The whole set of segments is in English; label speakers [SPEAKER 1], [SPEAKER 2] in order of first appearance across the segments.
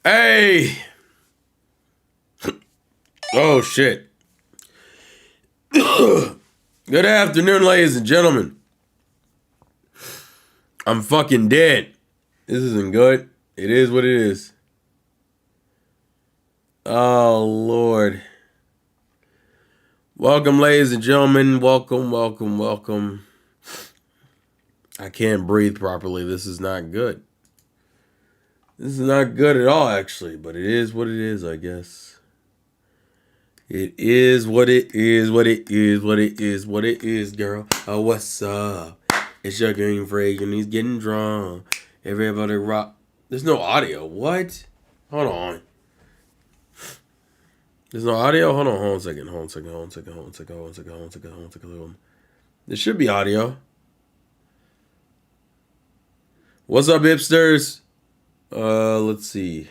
[SPEAKER 1] Hey! Oh, shit. Good afternoon, ladies and gentlemen. I'm fucking dead. This isn't good. It is what it is. Oh, Lord. Welcome, ladies and gentlemen. Welcome. I can't breathe properly. This is not good. This is not good at all, actually, but it is what it is, I guess. It is what it is, what it is, girl. Oh, what's up? It's your Game Freak and he's getting drunk. Everybody rock. There's no audio. What? Hold on. There's no audio? Hold on a second. Hold on a second. There should be audio. What's up, hipsters? Let's see.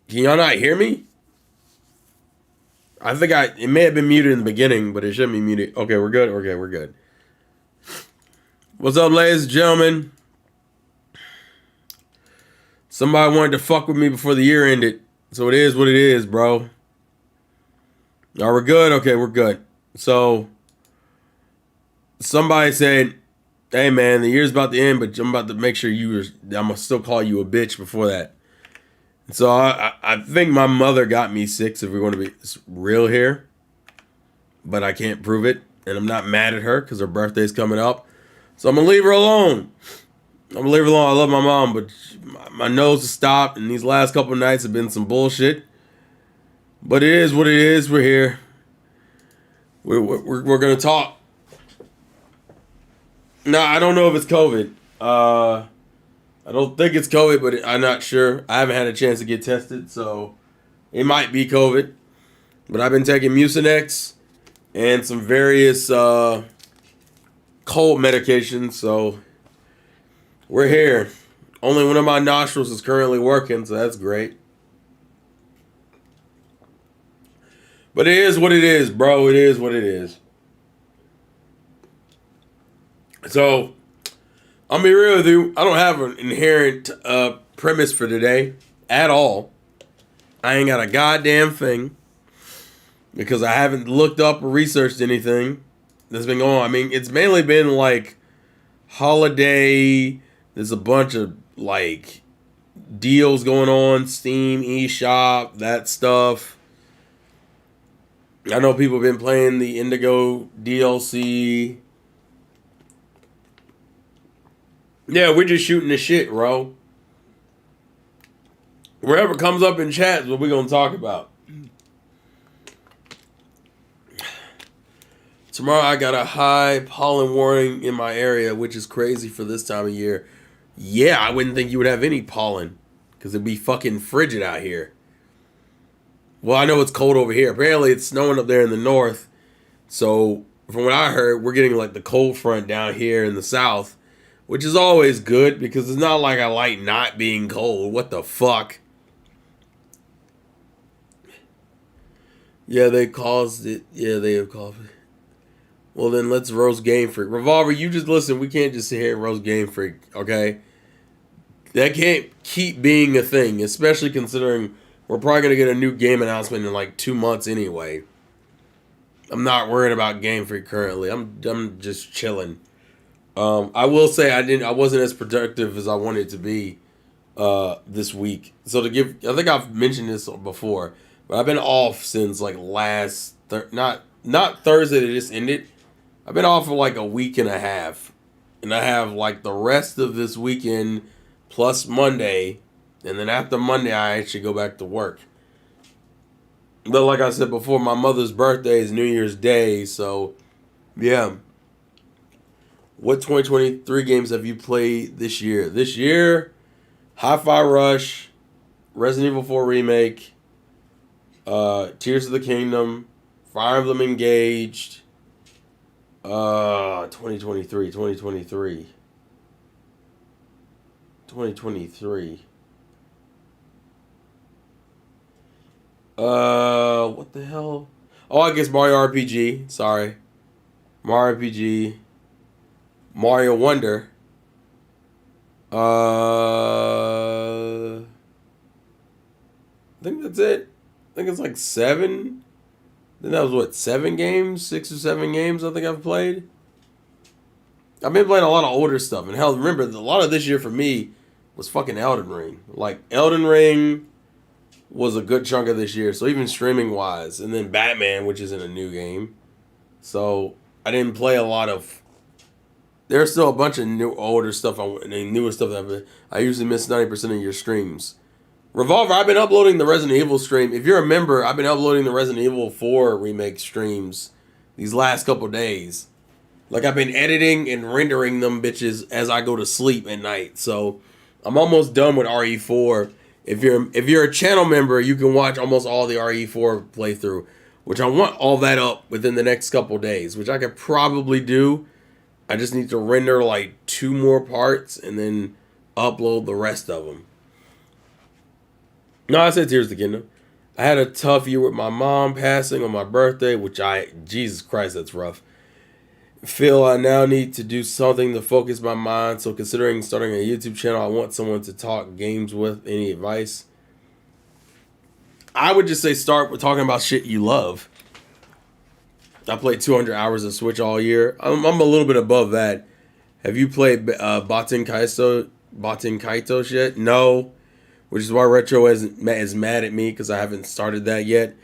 [SPEAKER 1] Can y'all not hear me? I think it may have been muted in the beginning, but it shouldn't be muted. Okay, we're good. Okay, we're good. What's up, ladies and gentlemen? Somebody wanted to fuck with me before the year ended. So it is what it is, bro. Are we good? Okay, we're good. So somebody said, hey man, the year's about to end, but I'm about to make sure I'm gonna still call you a bitch before that. So I think my mother got me 6 if we're going to be real here. But I can't prove it. And I'm not mad at her because her birthday's coming up. So I'm going to leave her alone. I love my mom, but my nose has stopped. And these last couple of nights have been some bullshit. But it is what it is. We're here. We're going to talk. No, I don't know if it's COVID. I don't think it's COVID, but I'm not sure. I haven't had a chance to get tested, so it might be COVID. But I've been taking Mucinex and some various cold medications, so we're here. Only one of my nostrils is currently working, so that's great. But it is what it is, bro. It is what it is. So, I'll be real with you. I don't have an inherent premise for today at all. I ain't got a goddamn thing because I haven't looked up or researched anything that's been going on. I mean, it's mainly been like holiday. There's a bunch of like deals going on, Steam, eShop, that stuff. I know people have been playing the Indigo DLC. Yeah, we're just shooting the shit, bro. Wherever comes up in chat is what we're going to talk about. Tomorrow I got a high pollen warning in my area, which is crazy for this time of year. Yeah, I wouldn't think you would have any pollen because it'd be fucking frigid out here. Well, I know it's cold over here. Apparently it's snowing up there in the north. So from what I heard, we're getting like the cold front down here in the south, which is always good because it's not like I like not being cold. What the fuck? Yeah, they caused it. Yeah, they have caused it. Well, then let's roast Game Freak. Revolver, you just listen. We can't just sit here and roast Game Freak, okay? That can't keep being a thing, especially considering we're probably going to get a new game announcement in like 2 months anyway. I'm not worried about Game Freak currently. I'm just chilling. I will say I wasn't as productive as I wanted to be this week. So I think I've mentioned this before, but I've been off since like not Thursday that just ended. I've been off for like a week and a half, and I have like the rest of this weekend plus Monday, and then after Monday I actually go back to work. But like I said before, my mother's birthday is New Year's Day, so yeah. What 2023 games have you played this year? This year, Hi-Fi Rush, Resident Evil 4 Remake, Tears of the Kingdom, Fire Emblem Engaged, 2023. What the hell? Oh, I guess Mario RPG. Sorry. Mario RPG. Mario Wonder. That's it. I think it's like 7. Then that was what, 7 games? 6 or 7 games I think I've played. I've been playing a lot of older stuff. And hell, remember, a lot of this year for me was fucking Elden Ring. Like, Elden Ring was a good chunk of this year. So even streaming wise. And then Batman, which isn't a new game. So I didn't play a lot of... There's still a bunch of older stuff, and newer stuff that I usually miss 90% of your streams. Revolver, I've been uploading the Resident Evil stream. If you're a member, I've been uploading the Resident Evil 4 remake streams these last couple days. Like, I've been editing and rendering them bitches as I go to sleep at night. So I'm almost done with RE4. If you're a channel member, you can watch almost all the RE4 playthrough, which I want all that up within the next couple days, which I could probably do. I just need to render like 2 more parts and then upload the rest of them. No, I said Tears of the Kingdom. I had a tough year with my mom passing on my birthday, Jesus Christ, that's rough. Feel I now need to do something to focus my mind. So considering starting a YouTube channel, I want someone to talk games with. Any advice? I would just say start with talking about shit you love. I played 200 hours of Switch all year. I'm a little bit above that. Have you played Baten Kaitos yet? No. Which is why Retro is mad at me because I haven't started that yet.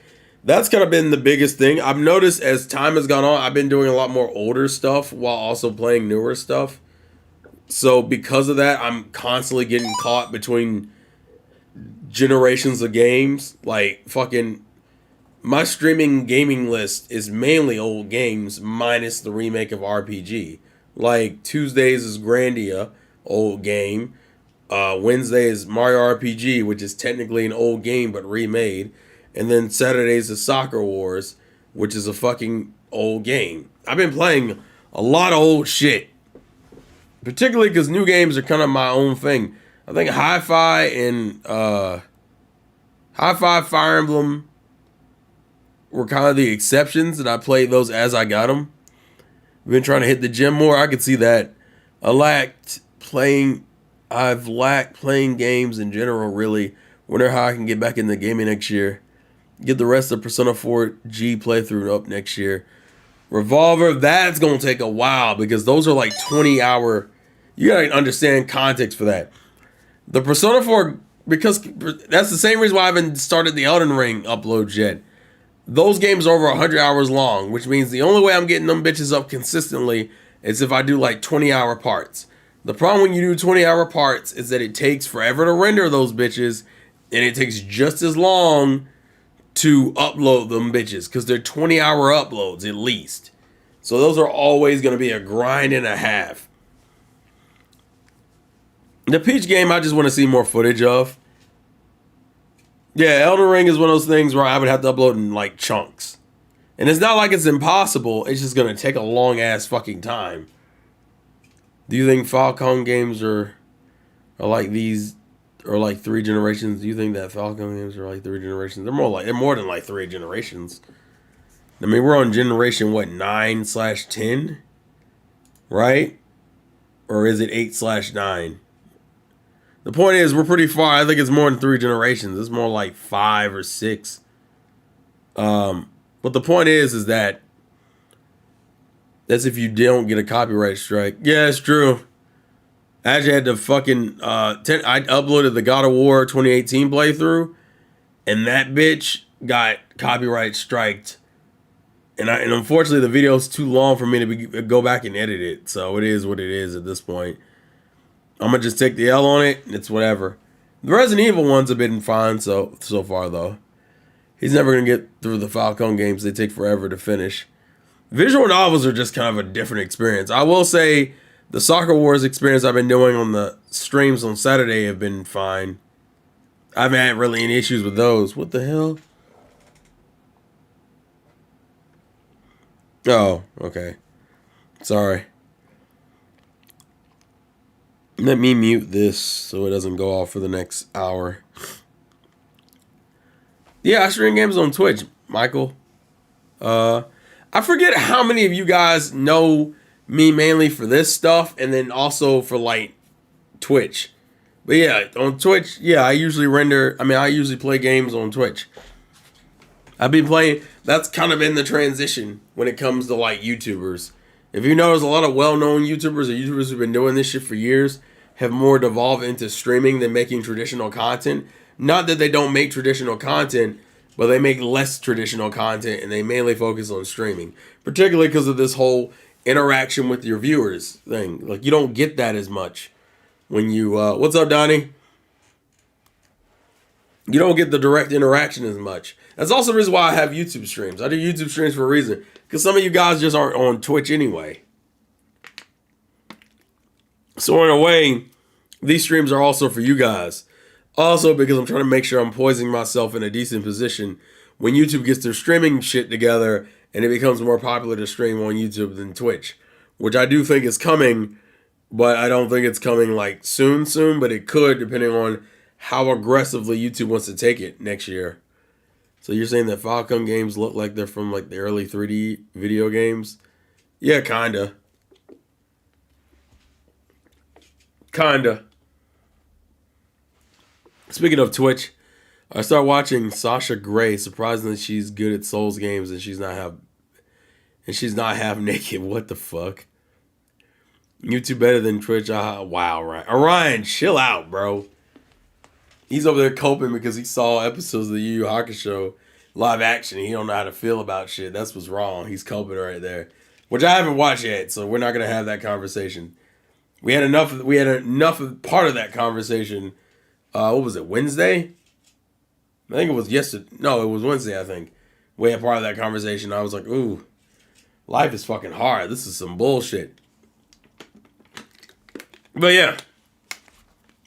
[SPEAKER 1] That's kind of been the biggest thing. I've noticed as time has gone on, I've been doing a lot more older stuff while also playing newer stuff. So because of that, I'm constantly getting caught between generations of games. Like fucking... My streaming gaming list is mainly old games minus the remake of RPG. Like Tuesdays is Grandia, old game. Wednesday is Mario RPG, which is technically an old game but remade. And then Saturdays is Soccer Wars, which is a fucking old game. I've been playing a lot of old shit. Particularly because new games are kind of my own thing. I think Hi-Fi and Hi-Fi, Fire Emblem were kind of the exceptions, and I played those as I got them. I've been trying to hit the gym more. I could see that. I've lacked playing games in general, really. Wonder how I can get back into gaming next year. Get the rest of Persona 4G playthrough up next year. Revolver, that's going to take a while because those are like 20-hour... You got to understand context for that. The Persona 4... Because that's the same reason why I haven't started the Elden Ring uploads yet. Those games are over 100 hours long, which means the only way I'm getting them bitches up consistently is if I do like 20-hour parts. The problem when you do 20-hour parts is that it takes forever to render those bitches, and it takes just as long to upload them bitches, because they're 20-hour uploads at least. So those are always going to be a grind and a half. The Peach game, I just want to see more footage of. Yeah, Elden Ring is one of those things where I would have to upload in like chunks. And it's not like it's impossible, it's just going to take a long ass fucking time. Do you think Falcom games are like these, or like 3 generations? Do you think that Falcom games are like 3 generations? They're more than like 3 generations. I mean, we're on generation, what, 9/10? Right? Or is it 8/9? The point is, we're pretty far. I think it's more than 3 generations. It's more like 5 or 6. But the point is that that's if you don't get a copyright strike. Yeah, it's true. I actually had to fucking... I uploaded the God of War 2018 playthrough, and that bitch got copyright striked. And unfortunately, the video is too long for me to go back and edit it. So it is what it is at this point. I'm going to just take the L on it, and it's whatever. The Resident Evil ones have been fine so far, though. He's never going to get through the Falcom games. They take forever to finish. Visual novels are just kind of a different experience. I will say the Soccer Wars experience I've been doing on the streams on Saturday have been fine. I haven't had really any issues with those. What the hell? Oh, okay. Sorry. Let me mute this so it doesn't go off for the next hour. Yeah, I stream games on Twitch, Michael. I forget how many of you guys know me mainly for this stuff and then also for like Twitch. But yeah, on Twitch, yeah, I usually render. I mean, I usually play games on Twitch. I've been playing. That's kind of in the transition when it comes to like YouTubers. If you notice, a lot of well-known YouTubers or YouTubers who've been doing this shit for years have more devolved into streaming than making traditional content. Not that they don't make traditional content, but they make less traditional content and they mainly focus on streaming, particularly because of this whole interaction with your viewers thing. Like you don't get that as much when you. What's up, Donnie? You don't get the direct interaction as much. That's also the reason why I have YouTube streams. I do YouTube streams for a reason. Because some of you guys just aren't on Twitch anyway. So in a way, these streams are also for you guys. Also because I'm trying to make sure I'm poising myself in a decent position when YouTube gets their streaming shit together and it becomes more popular to stream on YouTube than Twitch. Which I do think is coming, but I don't think it's coming like soon, but it could depending on how aggressively YouTube wants to take it next year. So you're saying that Falcon games look like they're from like the early 3D video games? Yeah, kinda. Kinda. Speaking of Twitch, I started watching Sasha Grey. Surprisingly, she's good at Souls games and she's not half naked. What the fuck? YouTube better than Twitch. Wow, right. Orion, chill out, bro. He's over there coping because he saw episodes of the Yu Yu Hakusho live action. And he don't know how to feel about shit. That's what's wrong. He's coping right there, which I haven't watched yet, so we're not gonna have that conversation. We had enough of part of that conversation. What was it? Wednesday? I think it was yesterday. No, it was Wednesday. I think we had part of that conversation. I was like, "Ooh, life is fucking hard. This is some bullshit." But yeah.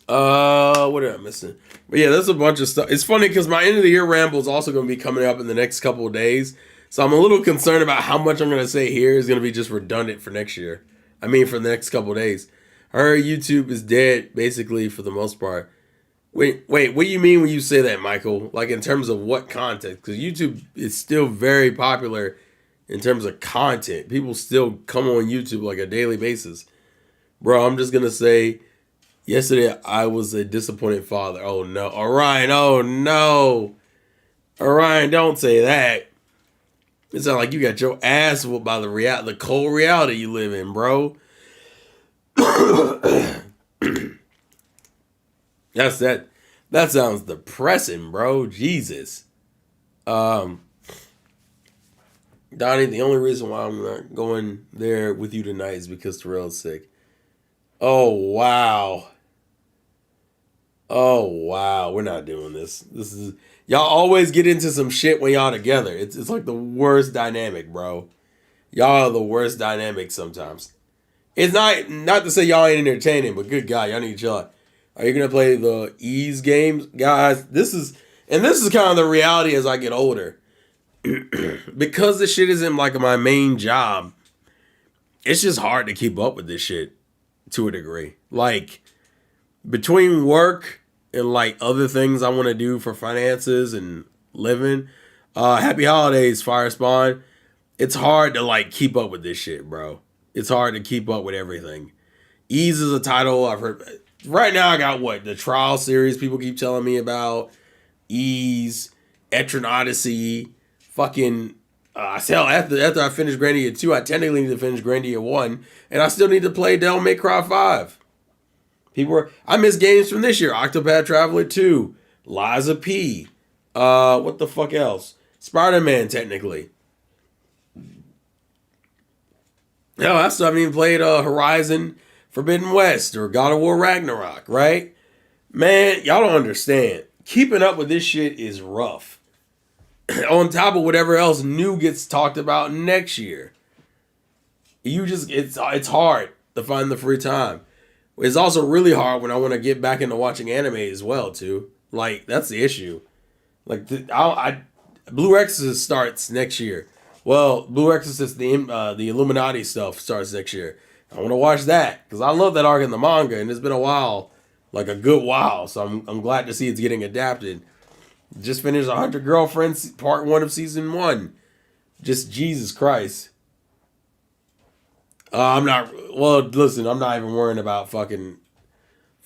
[SPEAKER 1] What am I missing? But yeah, there's a bunch of stuff. It's funny because my end of the year ramble is also going to be coming up in the next couple of days. So I'm a little concerned about how much I'm going to say here is going to be just redundant for next year. I mean, for the next couple of days. I heard YouTube is dead, basically, for the most part. Wait, what do you mean when you say that, Michael? Like, in terms of what content? Because YouTube is still very popular in terms of content. People still come on YouTube like a daily basis. Bro, I'm just going to say, yesterday I was a disappointed father. Oh, no. Orion, oh, no. Orion, don't say that. It sounds like you got your ass whooped by the cold reality you live in, bro. That sounds depressing, bro. Jesus. Donnie, the only reason why I'm not going there with you tonight is because Terrell's sick. Oh wow. Oh wow. We're not doing this. This is y'all always get into some shit when y'all together. It's like the worst dynamic, bro. Y'all are the worst dynamic sometimes. It's not to say y'all ain't entertaining, but good God, y'all need to chill out. Are you gonna play the ease games, guys? This is kind of the reality as I get older. Because this shit isn't like my main job. It's just hard to keep up with this shit to a degree. Like between work and like other things I want to do for finances and living. Happy holidays, Fire Spawn. It's hard to like keep up with this shit, bro. It's hard to keep up with everything. Ease is a title I've heard. Right now I got what? The Trial series people keep telling me about. Ease, Etron Odyssey, fucking hell, after I finish Grandia 2, I technically need to finish Grandia 1, and I still need to play Devil May Cry 5. I miss games from this year. Octopath Traveler 2, Liza P. What the fuck else? Spider-Man, technically. Hell, I still haven't even played Horizon Forbidden West or God of War Ragnarok, right? Man, y'all don't understand. Keeping up with this shit is rough. On top of whatever else new gets talked about next year. It's hard to find the free time. It's also really hard when I want to get back into watching anime as well, too. Like, that's the issue. Like, Blue Exorcist starts next year. Well, Blue Exorcist, the Illuminati stuff starts next year. I want to watch that because I love that arc in the manga, and it's been a while, like a good while. So I'm glad to see it's getting adapted. Just finished 100 Girlfriends, part 1 of season 1. Just Jesus Christ. I'm not even worrying about fucking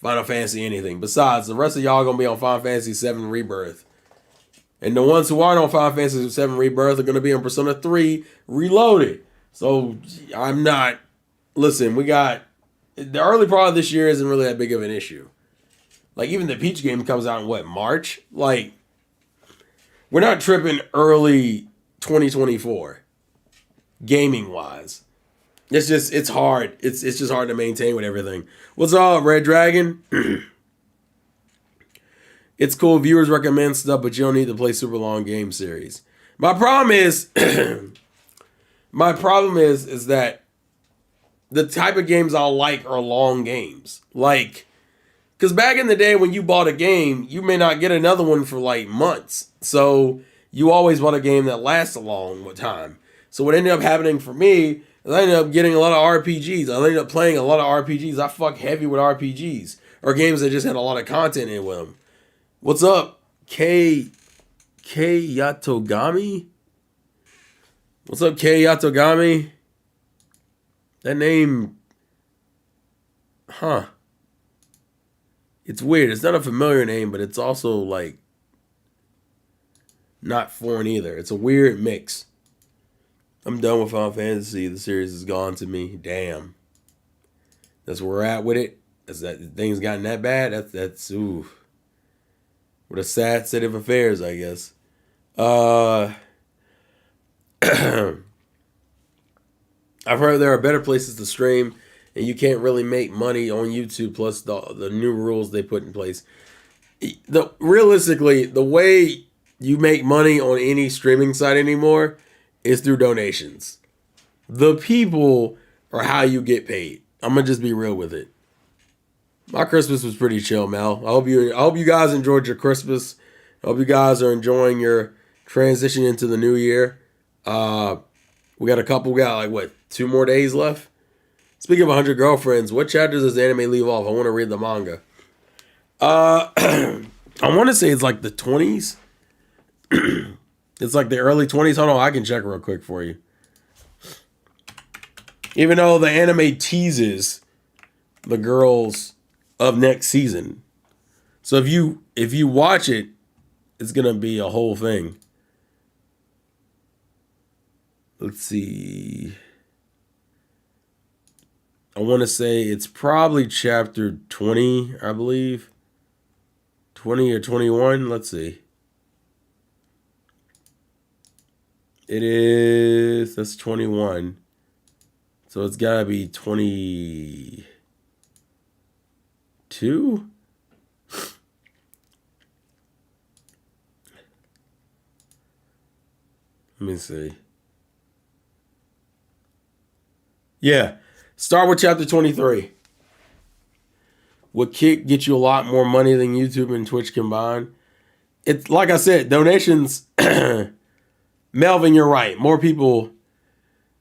[SPEAKER 1] Final Fantasy anything. Besides, the rest of y'all gonna be on Final Fantasy 7 Rebirth. And the ones who aren't on Final Fantasy 7 Rebirth are gonna be on Persona 3 Reloaded. So I'm not. Listen, we got the early part of this year isn't really that big of an issue. Like even the Peach game comes out in what, March? Like we're not tripping early 2024 gaming wise. It's hard. It's just hard to maintain with everything. What's up, Red Dragon? It's cool. Viewers recommend stuff, but you don't need to play super long game series. My problem is is that the type of games I like are long games. Like, because back in the day when you bought a game, you may not get another one for like months. So you always want a game that lasts a long time. So what ended up happening for me is I ended up getting a lot of RPGs. I ended up playing a lot of RPGs. I fuck heavy with RPGs. Or games that just had a lot of content in with them. What's up, K Yatogami? What's up, K Yatogami? That name, huh? It's weird. It's not a familiar name, but it's also like not foreign either. It's a weird mix. I'm done with Final Fantasy. The series is gone to me. Damn. That's where we're at with it. Is that things gotten that bad? That's ooh. What a sad state of affairs, I guess. I've heard there are better places to stream, and you can't really make money on YouTube. Plus the new rules they put in place. Realistically, the way you make money on any streaming site anymore is through donations. The people are how you get paid. I'm gonna just be real with it. My Christmas was pretty chill, Mel. I hope you guys enjoyed your Christmas. I hope you guys are enjoying your transition into the new year. We got like what, 2 more days left? Speaking of 100 Girlfriends, what chapters does the anime leave off? I want to read the manga. I want to say it's like the 20s. It's like the early 20s. Hold on, I can check real quick for you. Even though the anime teases the girls of next season. So if you watch it, it's gonna be a whole thing. Let's see. I want to say it's probably chapter 20, I believe. 20 or 21. Let's see. It is. That's 21. So it's gotta be 22. Let me see. Yeah. Start with chapter 23. Would Kick get you a lot more money than YouTube and Twitch combined? It's like I said, donations. Melvin, you're right. More people.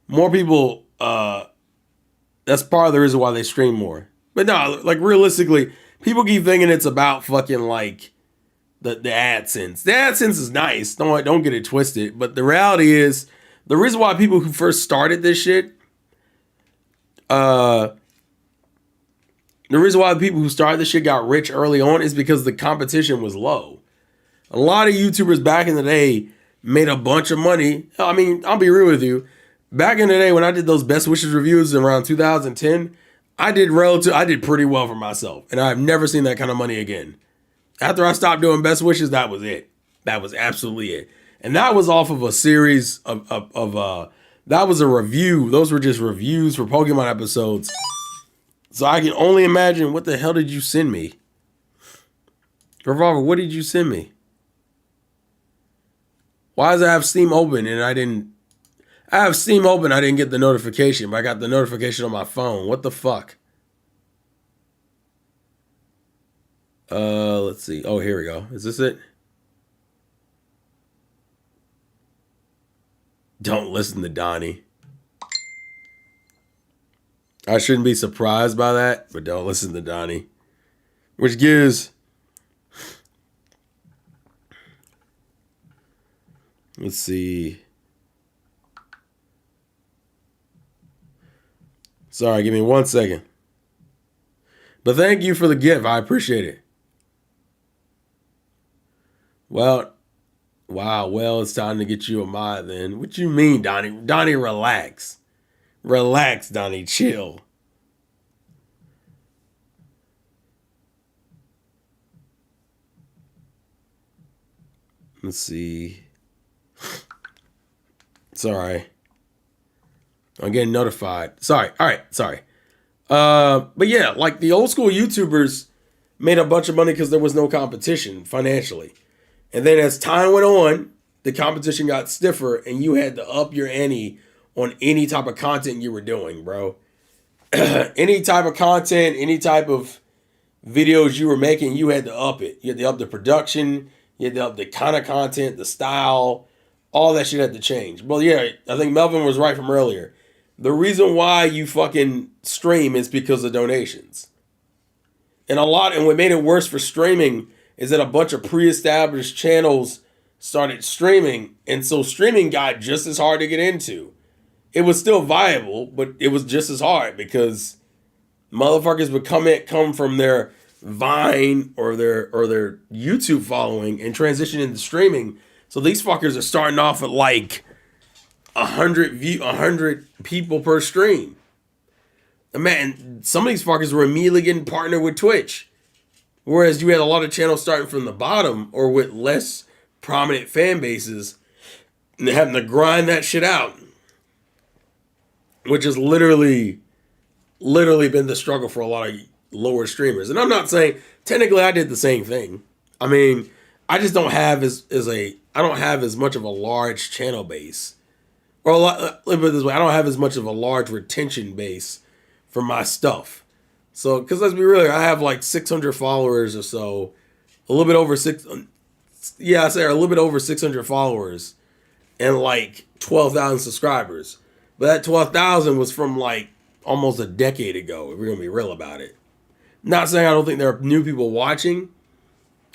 [SPEAKER 1] That's part of the reason why they stream more. But no, like realistically, people keep thinking it's about fucking like the AdSense. The AdSense is nice. Don't get it twisted. But the reality is, the reason why people who first started this shit, the reason why people who started this shit got rich early on is because the competition was low. A lot of YouTubers back in the day made a bunch of money. I mean, I'll be real with you. Back in the day when I did those Best Wishes reviews around 2010, I did pretty well for myself. And I've never seen that kind of money again. After I stopped doing Best Wishes, that was it. That was absolutely it. And that was off of a series of that was a review. Those were just reviews for Pokemon episodes. So I can only imagine, what the hell did you send me? Revolver, what did you send me? Why does I have Steam open and I didn't get the notification, but I got the notification on my phone. What the fuck? Let's see. Oh, here we go. Is this it? Don't listen to Donnie. I shouldn't be surprised by that, but don't listen to Donnie. Which gives... Let's see. Sorry, give me 1 second. But thank you for the gift. I appreciate it. Well, wow. Well, it's time to get you a mod then. What you mean, Donnie? Donnie, relax. Relax, Donnie. Chill. Let's see. Sorry. I'm getting notified. Sorry. All right. Sorry. But yeah, like the old school YouTubers made a bunch of money because there was no competition financially. And then as time went on, the competition got stiffer and you had to up your ante on any type of content you were doing, bro. Any type of content, any type of videos you were making, you had to up it. You had to up the production, you had to up the kind of content, the style, all that shit had to change. Well, yeah, I think Melvin was right from earlier. The reason why you fucking stream is because of donations. And what made it worse for streaming is that a bunch of pre-established channels started streaming, and so streaming got just as hard to get into. It was still viable, but it was just as hard because motherfuckers would come from their Vine or their YouTube following and transition into streaming. So these fuckers are starting off at like 100 people per stream. And man, some of these fuckers were immediately getting partnered with Twitch. Whereas you had a lot of channels starting from the bottom or with less prominent fan bases and having to grind that shit out. Which has literally been the struggle for a lot of lower streamers. And I'm not saying, technically I did the same thing. I mean, I just don't have I don't have as much of a large channel base. Or let me put it this way, I don't have as much of a large retention base for my stuff. So, because let's be real, I have like 600 followers or so, a little bit over a little bit over 600 followers and like 12,000 subscribers. But that 12,000 was from like almost a decade ago, if we're going to be real about it. Not saying I don't think there are new people watching,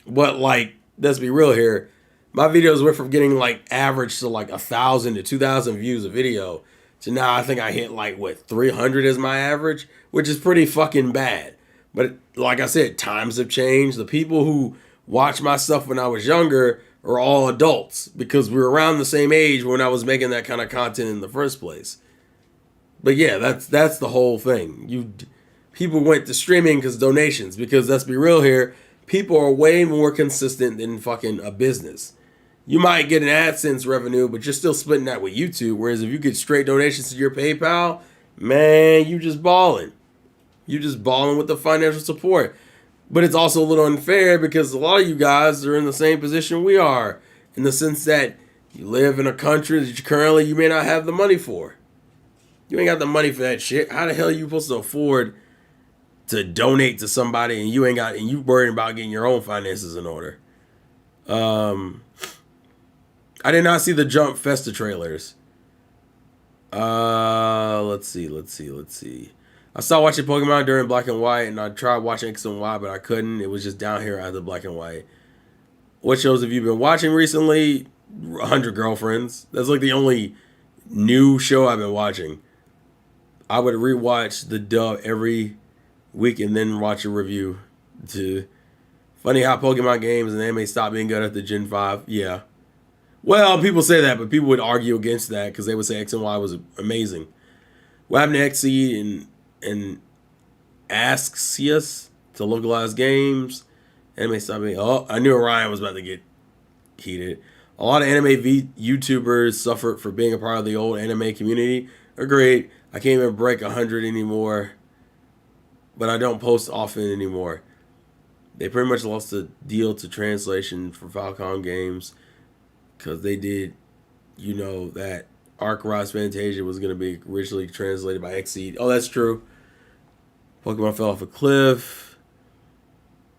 [SPEAKER 1] but like, let's be real here. My videos went from getting like average to like 1,000 to 2,000 views a video to now I think I hit like 300 as my average, which is pretty fucking bad. But like I said, times have changed. The people who watched my stuff when I was younger are all adults because we were around the same age when I was making that kind of content in the first place. But yeah, that's the whole thing. People went to streaming because donations, because let's be real here, people are way more consistent than fucking a business. You might get an AdSense revenue, but you're still splitting that with YouTube. Whereas if you get straight donations to your PayPal, man, you just balling. You just balling with the financial support. But it's also a little unfair because a lot of you guys are in the same position we are, in the sense that you live in a country that you may not have the money for. You ain't got the money for that shit. How the hell are you supposed to afford to donate to somebody and you worrying about getting your own finances in order? I did not see the Jump Festa trailers. Let's see. I started watching Pokemon during Black and White, and I tried watching X and Y, but I couldn't. It was just down here after Black and White. What shows have you been watching recently? 100 Girlfriends. That's like the only new show I've been watching. I would rewatch the dub every week and then watch a review. Funny how Pokemon games and anime stopped being good after Gen 5. Yeah. Well, people say that, but people would argue against that because they would say X and Y was amazing. What happened to Xseed and Axios to localize games? Anime stopped being... Oh, I knew Orion was about to get heated. A lot of anime YouTubers suffered for being a part of the old anime community. Agreed. I can't even break 100 anymore, but I don't post often anymore. They pretty much lost the deal to translation for Falcon Games because they did, that Arc Rise Fantasia was going to be originally translated by Xseed. Oh, that's true. Pokemon fell off a cliff.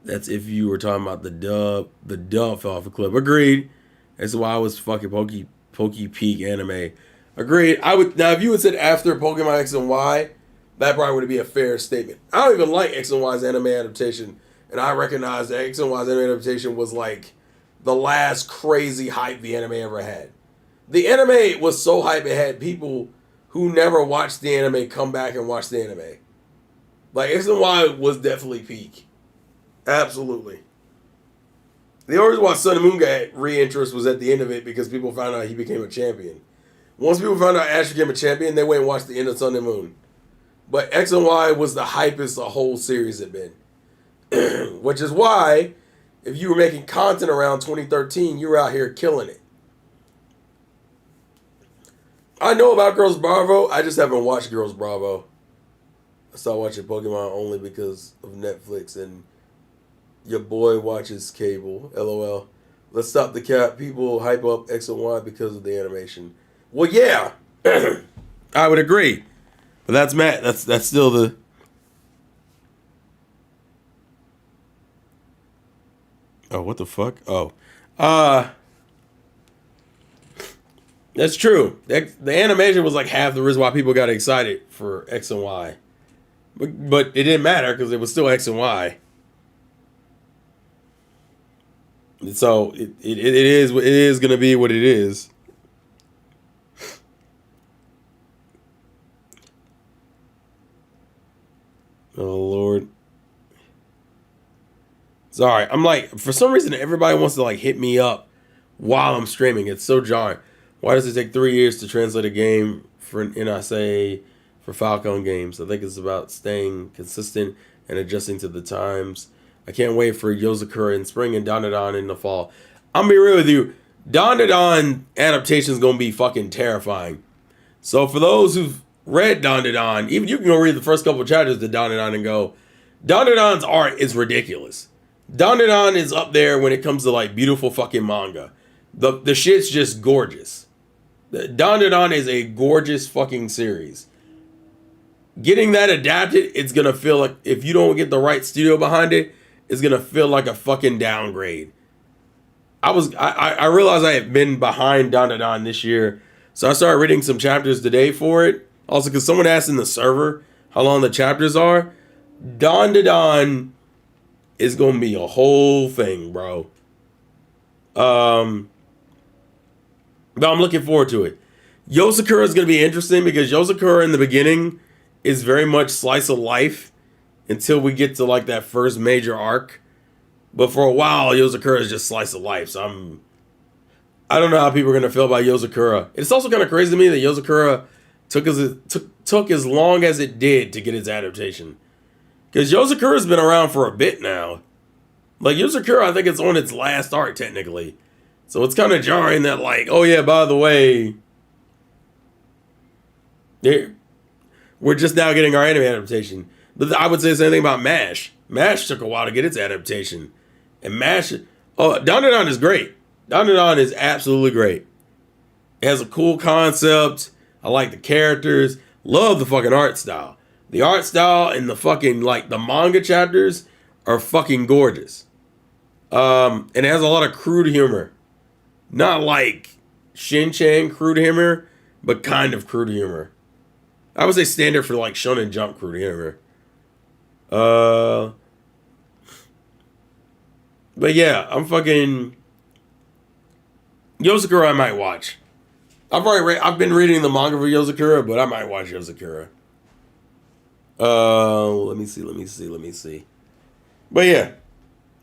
[SPEAKER 1] That's if you were talking about the dub. The dub fell off a cliff. Agreed. That's why I was fucking Poke Peak anime. Agreed. Now if you had said after Pokemon X and Y, that probably would be a fair statement. I don't even like X and Y's anime adaptation, and I recognize that X and Y's anime adaptation was like the last crazy hype the anime ever had. The anime was so hype it had people who never watched the anime come back and watch the anime. Like X and Y was definitely peak. Absolutely. The only reason why Sun and Moon got re-interest was at the end of it because people found out he became a champion. Once people found out Ash became a champion, they went and watched the end of Sun and Moon. But X and Y was the hypest the whole series had been. Which is why, if you were making content around 2013, you were out here killing it. I know about Girls Bravo, I just haven't watched Girls Bravo. I started watching Pokemon only because of Netflix and your boy watches cable. LOL. Let's stop the cap. People hype up X and Y because of the animation. Well, yeah. I would agree. But that's Matt. That's still the... Oh, what the fuck? Oh. That's true. The animation was like half the reason why people got excited for X and Y. But it didn't matter because it was still X and Y. So it is going to be what it is. Oh, Lord. Sorry. I'm like, for some reason, everybody wants to like hit me up while I'm streaming. It's so jarring. Why does it take 3 years to translate a game for an NSA for Falcon games? I think it's about staying consistent and adjusting to the times. I can't wait for Yozakura in spring and Dandadan in the fall. I'm gonna be real with you. Dandadan adaptation is gonna be fucking terrifying. So for those who've read Dandadan, even you can go read the first couple of chapters to Dandadan and go, Dandadan's art is ridiculous. Dandadan is up there when it comes to like beautiful fucking manga. The shit's just gorgeous. Dandadan is a gorgeous fucking series. Getting that adapted, it's gonna feel like, if you don't get the right studio behind it, it's gonna feel like a fucking downgrade. I realized I had been behind Dandadan this year, so I started reading some chapters today for it. Also, because someone asked in the server how long the chapters are. Dandadan is gonna be a whole thing, bro. But I'm looking forward to it. Yozakura is gonna be interesting because Yozakura in the beginning is very much slice of life until we get to like that first major arc. But for a while, Yozakura is just slice of life. So I don't know how people are gonna feel about Yozakura. It's also kind of crazy to me that Yozakura took as long as it did to get its adaptation. Because Yozakura's been around for a bit now. Like Yozakura, I think it's on its last arc technically. So it's kind of jarring that like, oh yeah, by the way, we're just now getting our anime adaptation. But I would say the same thing about MASH. MASH took a while to get its adaptation. And MASH... Oh, Dandadan is great. Dandadan is absolutely great. It has a cool concept. I like the characters. Love the fucking art style. The art style and the fucking, like, the manga chapters are fucking gorgeous. And it has a lot of crude humor. Not like Shin-chan crude humor, but kind of crude humor. I would say standard for like Shonen Jump crude humor. But yeah, I'm fucking Yozakura. I might watch. I've been reading the manga for Yozakura, but I might watch Yozakura. Let me see. But yeah,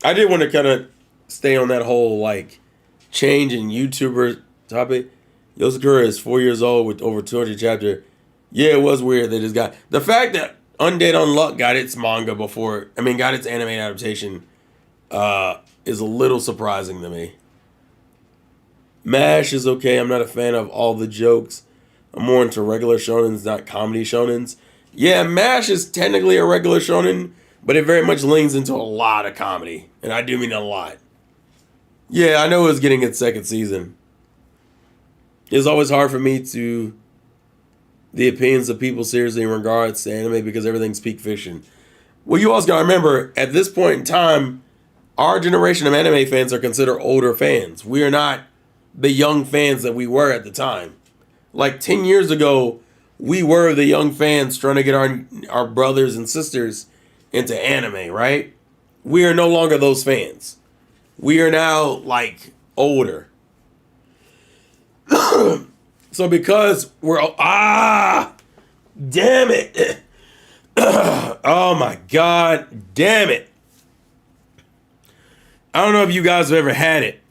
[SPEAKER 1] I did want to kind of stay on that whole like change in YouTuber topic. Yozakura is 4 years old with over 200 chapters. Yeah, it was weird. They just got the fact that Undead Unluck got its manga got its anime adaptation, is a little surprising to me. MASH is okay. I'm not a fan of all the jokes. I'm more into regular shonens, not comedy shonens. Yeah, MASH is technically a regular shonen, but it very much leans into a lot of comedy, and I do mean a lot. Yeah, I know it was getting its second season. It's always hard for me to the opinions of people seriously in regards to anime because everything's peak fiction. Well, you also gotta remember, at this point in time, our generation of anime fans are considered older fans. We are not the young fans that we were at the time. Like 10 years ago, we were the young fans trying to get our brothers and sisters into anime, right? We are no longer those fans. We are now, like, older. So because we're... damn it! Oh my god, damn it. I don't know if you guys have ever had it,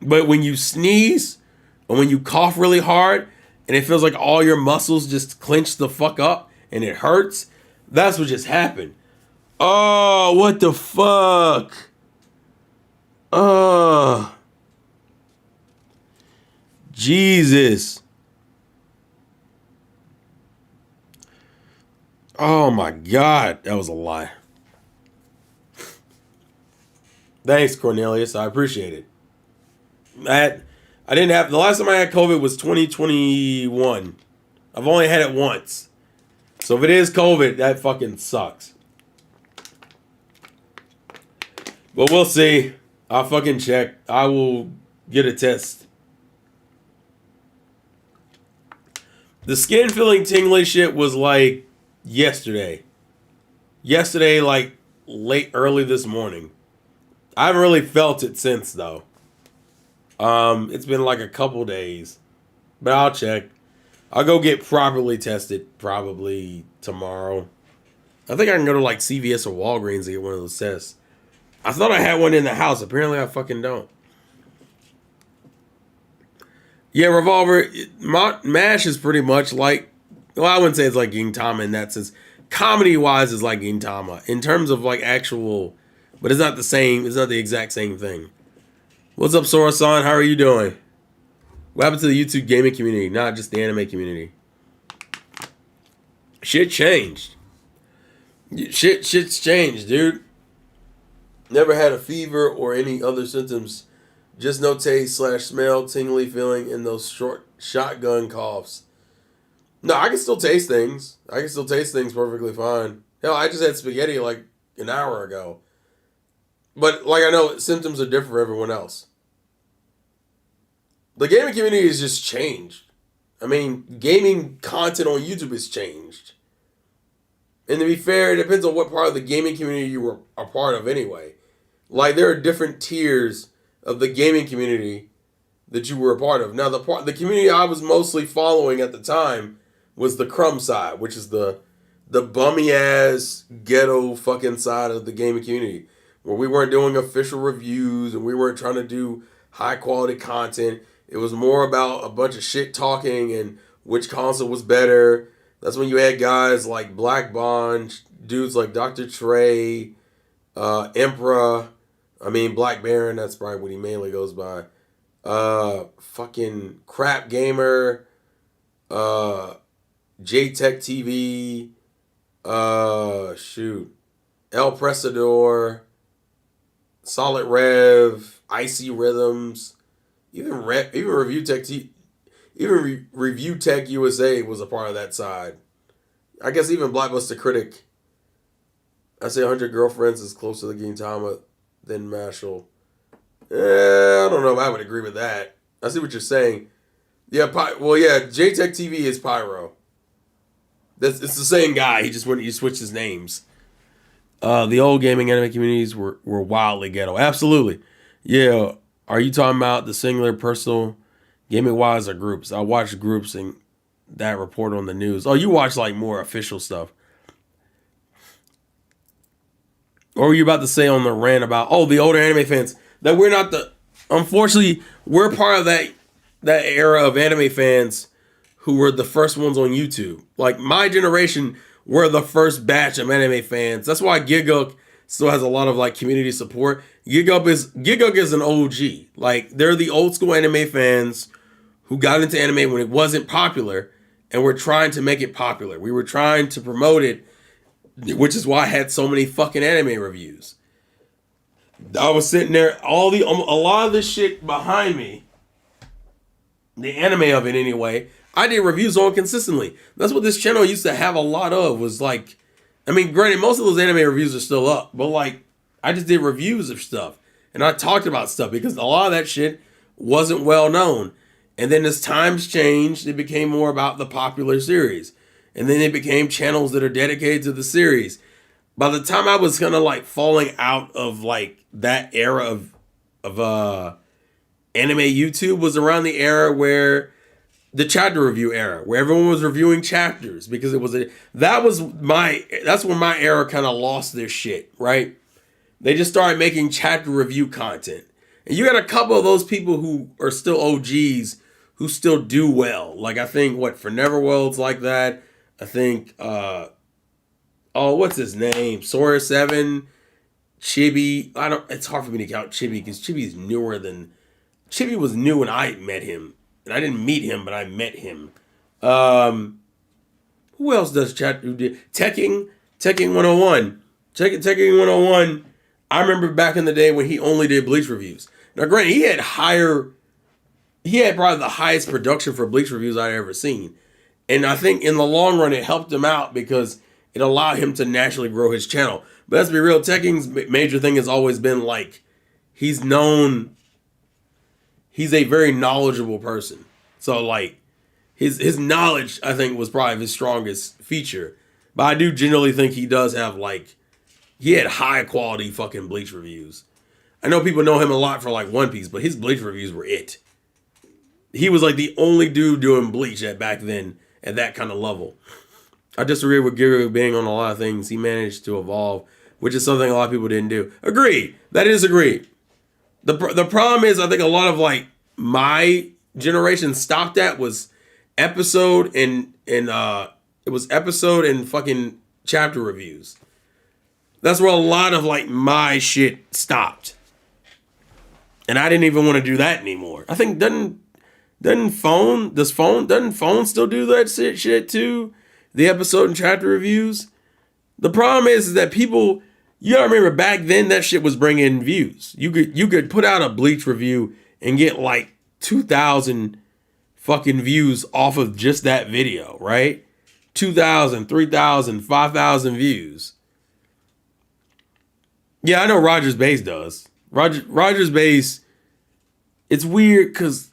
[SPEAKER 1] but when you sneeze or when you cough really hard and it feels like all your muscles just clench the fuck up and it hurts, that's what just happened. Oh, what the fuck? Jesus. Oh my god, that was a lie. Thanks, Cornelius. I appreciate it. I didn't have the last time I had COVID was 2021. I've only had it once. So if it is COVID, that fucking sucks. But we'll see. I'll fucking check. I will get a test. The skin feeling tingly shit was like yesterday. Yesterday, like early this morning. I haven't really felt it since though. It's been like a couple days. But I'll check. I'll go get properly tested probably tomorrow. I think I can go to like CVS or Walgreens to get one of those tests. I thought I had one in the house. Apparently I fucking don't. Yeah, Revolver, MASH is pretty much like, well, I wouldn't say it's like Gintama in that sense. Comedy-wise, it's like Gintama. In terms of like actual, but it's not the same, it's not the exact same thing. What's up, Sora-san? How are you doing? What happened to the YouTube gaming community, not just the anime community? Shit changed. Shit's changed, dude. Never had a fever or any other symptoms. Just no taste / smell, tingly feeling, and those short shotgun coughs. No, I can still taste things. I can still taste things perfectly fine. Hell, I just had spaghetti like an hour ago. But like I know symptoms are different for everyone else. The gaming community has just changed. I mean, gaming content on YouTube has changed. And to be fair, it depends on what part of the gaming community you were a part of anyway. Like, there are different tiers of the gaming community that you were a part of. Now, the community I was mostly following at the time was the Crumb side, which is the bummy-ass, ghetto fucking side of the gaming community, where we weren't doing official reviews and we weren't trying to do high-quality content. It was more about a bunch of shit talking and which console was better. That's when you had guys like Black Bond, dudes like Dr. Trey, Emperor, Black Baron, that's probably what he mainly goes by. Fucking Crap Gamer, JTech TV, El Presador, Solid Rev, Icy Rhythms, even Review Tech Review Tech USA was a part of that side. I guess even Blackbuster Critic. I say 100 Girlfriends is closer to Gintama than Mashal. I don't know if I would agree with that. I see what you're saying. Yeah, JTech TV is Pyro. It's the same guy. He switched his names. The old gaming anime communities were wildly ghetto. Absolutely. Yeah. Are you talking about the singular personal gaming wise or groups? I watch groups and that report on the news. Oh, you watch like more official stuff. Or were you about to say on the rant about, the older anime fans, that we're not unfortunately, we're part of that era of anime fans who were the first ones on YouTube. Like, my generation were the first batch of anime fans. That's why Giguk still has a lot of, like, community support. Giguk is an OG. Like, they're the old school anime fans who got into anime when it wasn't popular, and we're trying to make it popular. We were trying to promote it, which is why I had so many fucking anime reviews. I was sitting there, a lot of this shit behind me, the anime of it anyway, I did reviews on consistently. That's what this channel used to have a lot of, was like, granted, most of those anime reviews are still up, but like, I just did reviews of stuff, and I talked about stuff, because a lot of that shit wasn't well known. And then as times changed, it became more about the popular series. And then it became channels that are dedicated to the series. By the time I was kind of like falling out of like that era of anime YouTube was around the era where the chapter review era, where everyone was reviewing chapters because that's when my era kind of lost their shit, right? They just started making chapter review content. And you got a couple of those people who are still OGs who still do well. Like I think For Neverworld's like that. I think what's his name? Sawyer 7, Chibi. It's hard for me to count Chibi because Chibi was new when I met him. And I didn't meet him, but I met him. Who else does chat? Who did Tekking 101? Tekking 101. I remember back in the day when he only did Bleach reviews. Now, granted, he had probably the highest production for Bleach reviews I'd ever seen. And I think in the long run, it helped him out because it allowed him to naturally grow his channel. But let's be real, Tekking's major thing has always been like, he's a very knowledgeable person. So like, his knowledge, I think, was probably his strongest feature. But I do generally think he does have he had high quality fucking Bleach reviews. I know people know him a lot for like One Piece, but his Bleach reviews were it. He was like the only dude doing Bleach back then at that kind of level. I disagree with Giru being on a lot of things. He managed to evolve, which is something a lot of people didn't do. Agreed. That is agreed. The problem is I think a lot of like my generation stopped at was episode and fucking chapter reviews. That's where a lot of like my shit stopped. And I didn't even want to do that anymore. I think doesn't phone still do that shit too? The episode and chapter reviews. The problem is that people, you gotta remember back then that shit was bringing views. You could put out a Bleach review and get like 2,000 fucking views off of just that video, right? 2,000, 3,000, 5,000 views. Yeah, I know Rogers Base does. Rogers Base, it's weird because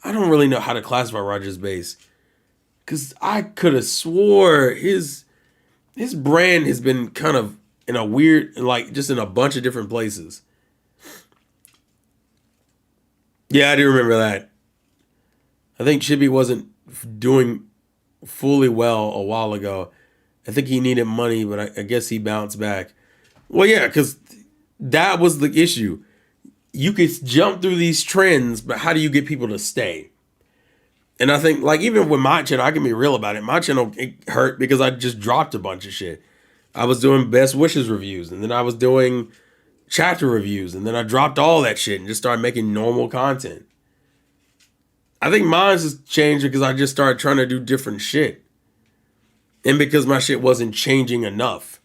[SPEAKER 1] I don't really know how to classify Rogers Base. Because I could have swore his brand has been kind of in a weird, like just in a bunch of different places. Yeah, I do remember that. I think Chibi wasn't doing fully well a while ago. I think he needed money, but I guess he bounced back. Well, yeah, because that was the issue. You could jump through these trends, but how do you get people to stay? And I think, like, even with my channel, I can be real about it. My channel it hurt because I just dropped a bunch of shit. I was doing Best Wishes reviews, and then I was doing chapter reviews, and then I dropped all that shit and just started making normal content. I think mine's just changed because I just started trying to do different shit. And because my shit wasn't changing enough.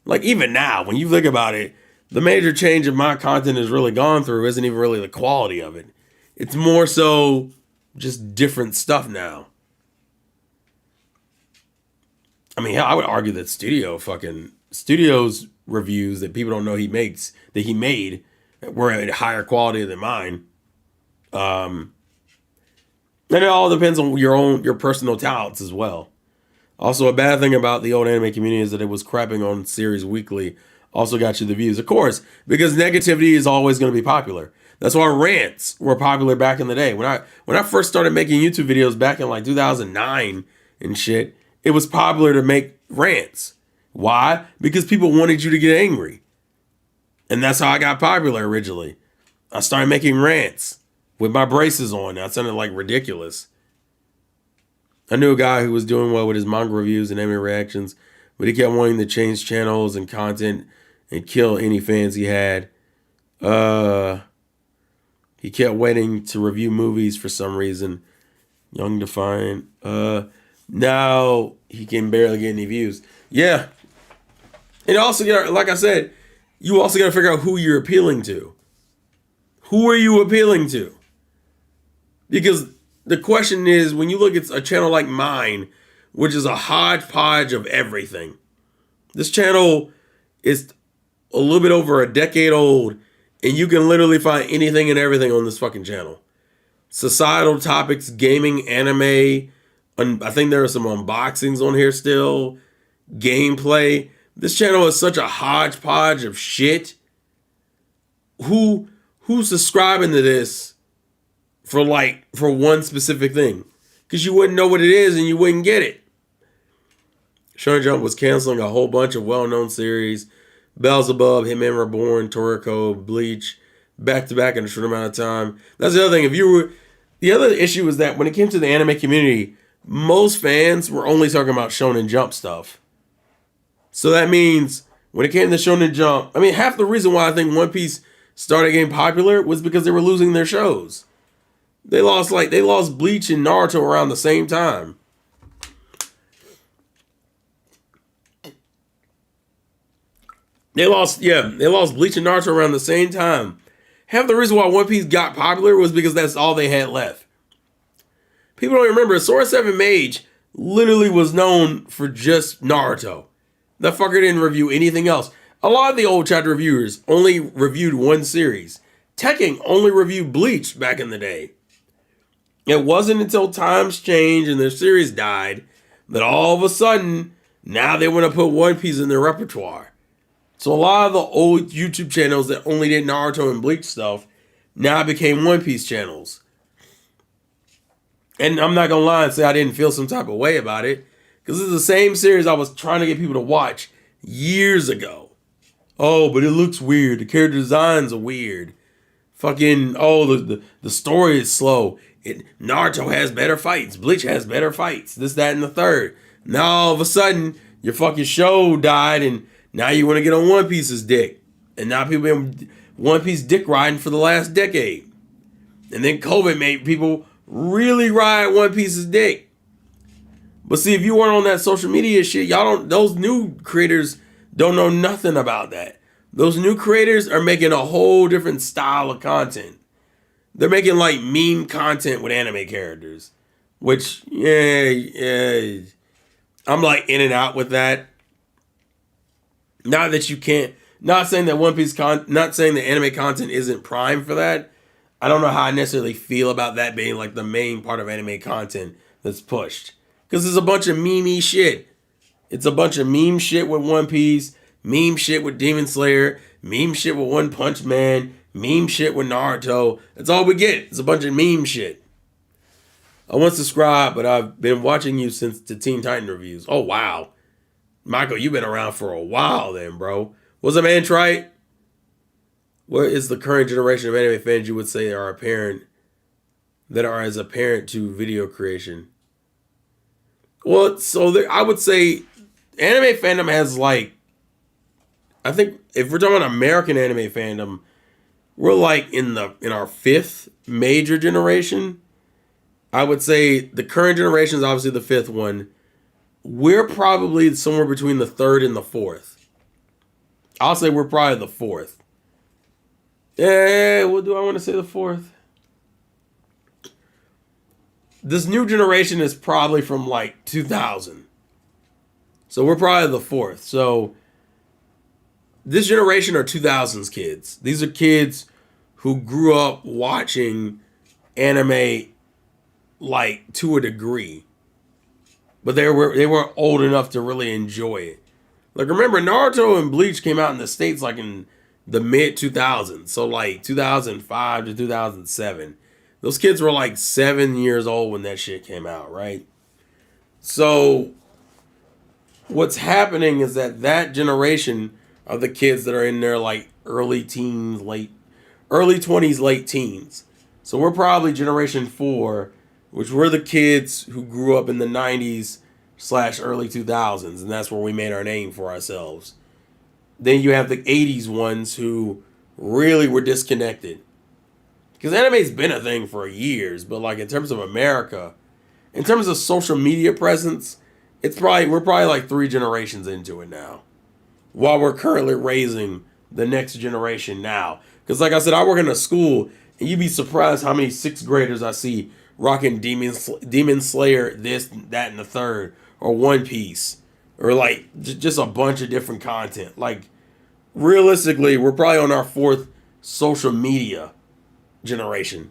[SPEAKER 1] Like, even now, when you think about it, the major change of my content has really gone through isn't even really the quality of it. It's more so just different stuff now. I mean, hell, I would argue that Studio's reviews that people don't know he made, were at higher quality than mine. And it all depends on your personal talents as well. Also, a bad thing about the old anime community is that it was crapping on Series Weekly. Also got you the views. Of course, because negativity is always going to be popular. That's why rants were popular back in the day. When I first started making YouTube videos back in like 2009 and shit, it was popular to make rants. Why? Because people wanted you to get angry. And that's how I got popular originally. I started making rants with my braces on. I sounded like ridiculous. I knew a guy who was doing well with his manga reviews and anime reactions, but he kept wanting to change channels and content and kill any fans he had. He kept waiting to review movies for some reason. Young Defiant. Now he can barely get any views. Yeah. And also, like I said, you also got to figure out who you're appealing to. Who are you appealing to? Because the question is, when you look at a channel like mine, which is a hodgepodge of everything. This channel is a little bit over a decade old, and you can literally find anything and everything on this fucking channel. Societal topics, gaming, anime. I think there are some unboxings on here still. Gameplay. This channel is such a hodgepodge of shit. Who's subscribing to this for one specific thing, because you wouldn't know what it is and you wouldn't get it. Shonen Jump was canceling a whole bunch of well-known series: Beelzebub, Hitman Reborn, Toriko, Bleach, back to back in a short amount of time. That's the other thing. The other issue is that when it came to the anime community, most fans were only talking about Shonen Jump stuff. So that means when it came to Shonen Jump, half the reason why I think One Piece started getting popular was because they were losing their shows. They lost Bleach and Naruto around the same time. They lost Bleach and Naruto around the same time. Half the reason why One Piece got popular was because that's all they had left. People don't remember, Sora 7 Mage literally was known for just Naruto. That fucker didn't review anything else. A lot of the old chapter reviewers only reviewed one series. Tekken only reviewed Bleach back in the day. It wasn't until times changed and their series died that all of a sudden, now they want to put One Piece in their repertoire. So a lot of the old YouTube channels that only did Naruto and Bleach stuff now became One Piece channels. And I'm not going to lie and say I didn't feel some type of way about it, because it's the same series I was trying to get people to watch years ago. Oh, but it looks weird. The character designs are weird. Fucking, the story is slow. Naruto has better fights. Bleach has better fights. This, that, and the third. Now all of a sudden, your fucking show died and now you want to get on One Piece's dick. And now people been One Piece dick riding for the last decade. And then COVID made people really ride One Piece's dick. But see, if you weren't on that social media shit, those new creators don't know nothing about that. Those new creators are making a whole different style of content. They're making like meme content with anime characters. Which, yeah, I'm like in and out with that. Not that you can't, not saying that not saying that anime content isn't prime for that. I don't know how I necessarily feel about that being like the main part of anime content that's pushed. Because there's a bunch of meme shit. It's a bunch of meme shit with One Piece, meme shit with Demon Slayer, meme shit with One Punch Man, meme shit with Naruto. That's all we get. It's a bunch of meme shit. I once subscribed, but I've been watching you since the Teen Titan reviews. Oh, wow. Michael, you've been around for a while then, bro. What's up, man, Trite? What is the current generation of anime fans you would say are as apparent to video creation? Well, I would say anime fandom has like, I think if we're talking about American anime fandom, we're like in our fifth major generation. I would say the current generation is obviously the fifth one. We're probably somewhere between the third and the fourth. I'll say we're probably the fourth. What do I want to say the fourth? This new generation is probably from like 2000. So we're probably the fourth. So this generation are 2000s kids. These are kids who grew up watching anime like to a degree. But they weren't old enough to really enjoy it. Like, remember, Naruto and Bleach came out in the States like in the mid 2000s. So like 2005 to 2007. Those kids were like 7 years old when that shit came out, right? So what's happening is that generation of the kids that are in their like early 20s, late teens. So we're probably generation 4, which were the kids who grew up in the 90s / early 2000s. And that's where we made our name for ourselves. Then you have the 80s ones who really were disconnected. Because anime's been a thing for years, but like in terms of America, in terms of social media presence, we're probably like 3 generations into it now. While we're currently raising the next generation now. Because like I said, I work in a school, and you'd be surprised how many 6th graders I see rocking Demon Slayer, this, that, and the third, or One Piece, or like just a bunch of different content. Like realistically, we're probably on our 4th social media generation.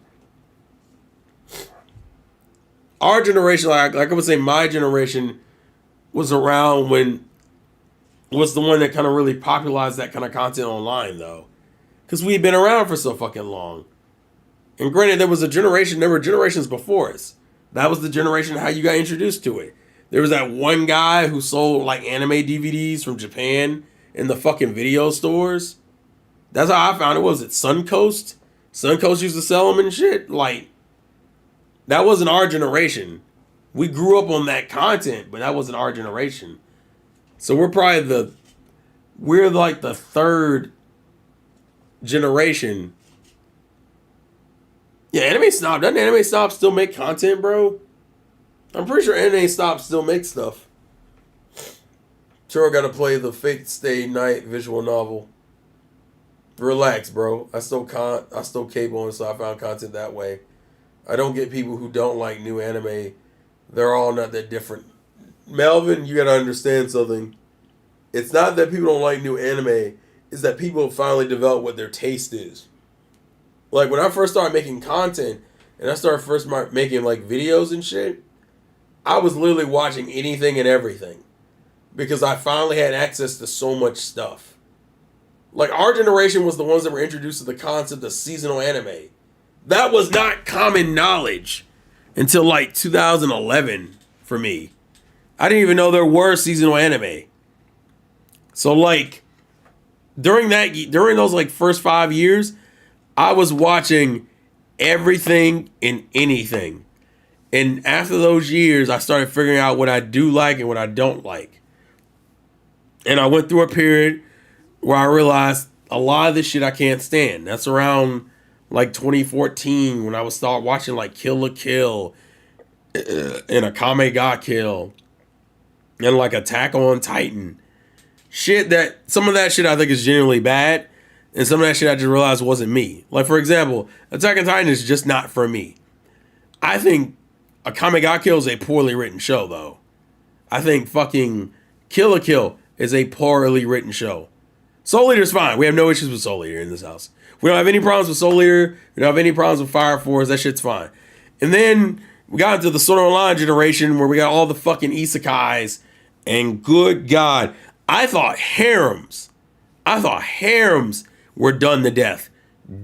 [SPEAKER 1] Our generation, like I would say, my generation was around was the one that kind of really popularized that kind of content online, though, because we've been around for so fucking long. And granted, there were generations before us. That was the generation how you got introduced to it. There was that one guy who sold like anime DVDs from Japan in the fucking video stores. That's how I found it. Was it Suncoast? Suncoast used to sell them and shit. Like, that wasn't our generation. We grew up on that content, but that wasn't our generation. So we're like the third generation. Yeah, Anime Snob. Doesn't Anime Snob still make content, bro? I'm pretty sure Anime Snob still makes stuff. Sure, I gotta play the Fate Stay Night visual novel. Relax, bro. I stole cable, and so I found content that way. I don't get people who don't like new anime. They're all not that different. Melvin, you gotta understand something. It's not that people don't like new anime. It's that people finally develop what their taste is. Like, when I first started making content, and I started first making, like, videos and shit, I was literally watching anything and everything. Because I finally had access to so much stuff. Like, our generation was the ones that were introduced to the concept of seasonal anime. That was not common knowledge until, like, 2011 for me. I didn't even know there were seasonal anime. So, like, during those, like, first 5 years, I was watching everything and anything. And after those years, I started figuring out what I do like and what I don't like. And I went through a period where I realized a lot of this shit I can't stand. That's around like 2014 when I would start watching like Kill la Kill and Akame ga Kill and like Attack on Titan. Some of that shit I think is genuinely bad. And some of that shit I just realized wasn't me. Like, for example, Attack on Titan is just not for me. I think Akame ga Kill is a poorly written show, though. I think fucking Kill la Kill is a poorly written show. Soul Eater's fine. We have no issues with Soul Eater in this house. We don't have any problems with Soul Eater. We don't have any problems with Fire Force. That shit's fine. And then we got into the Sword Art Online generation where we got all the fucking isekais. And good God, I thought harems were done to death.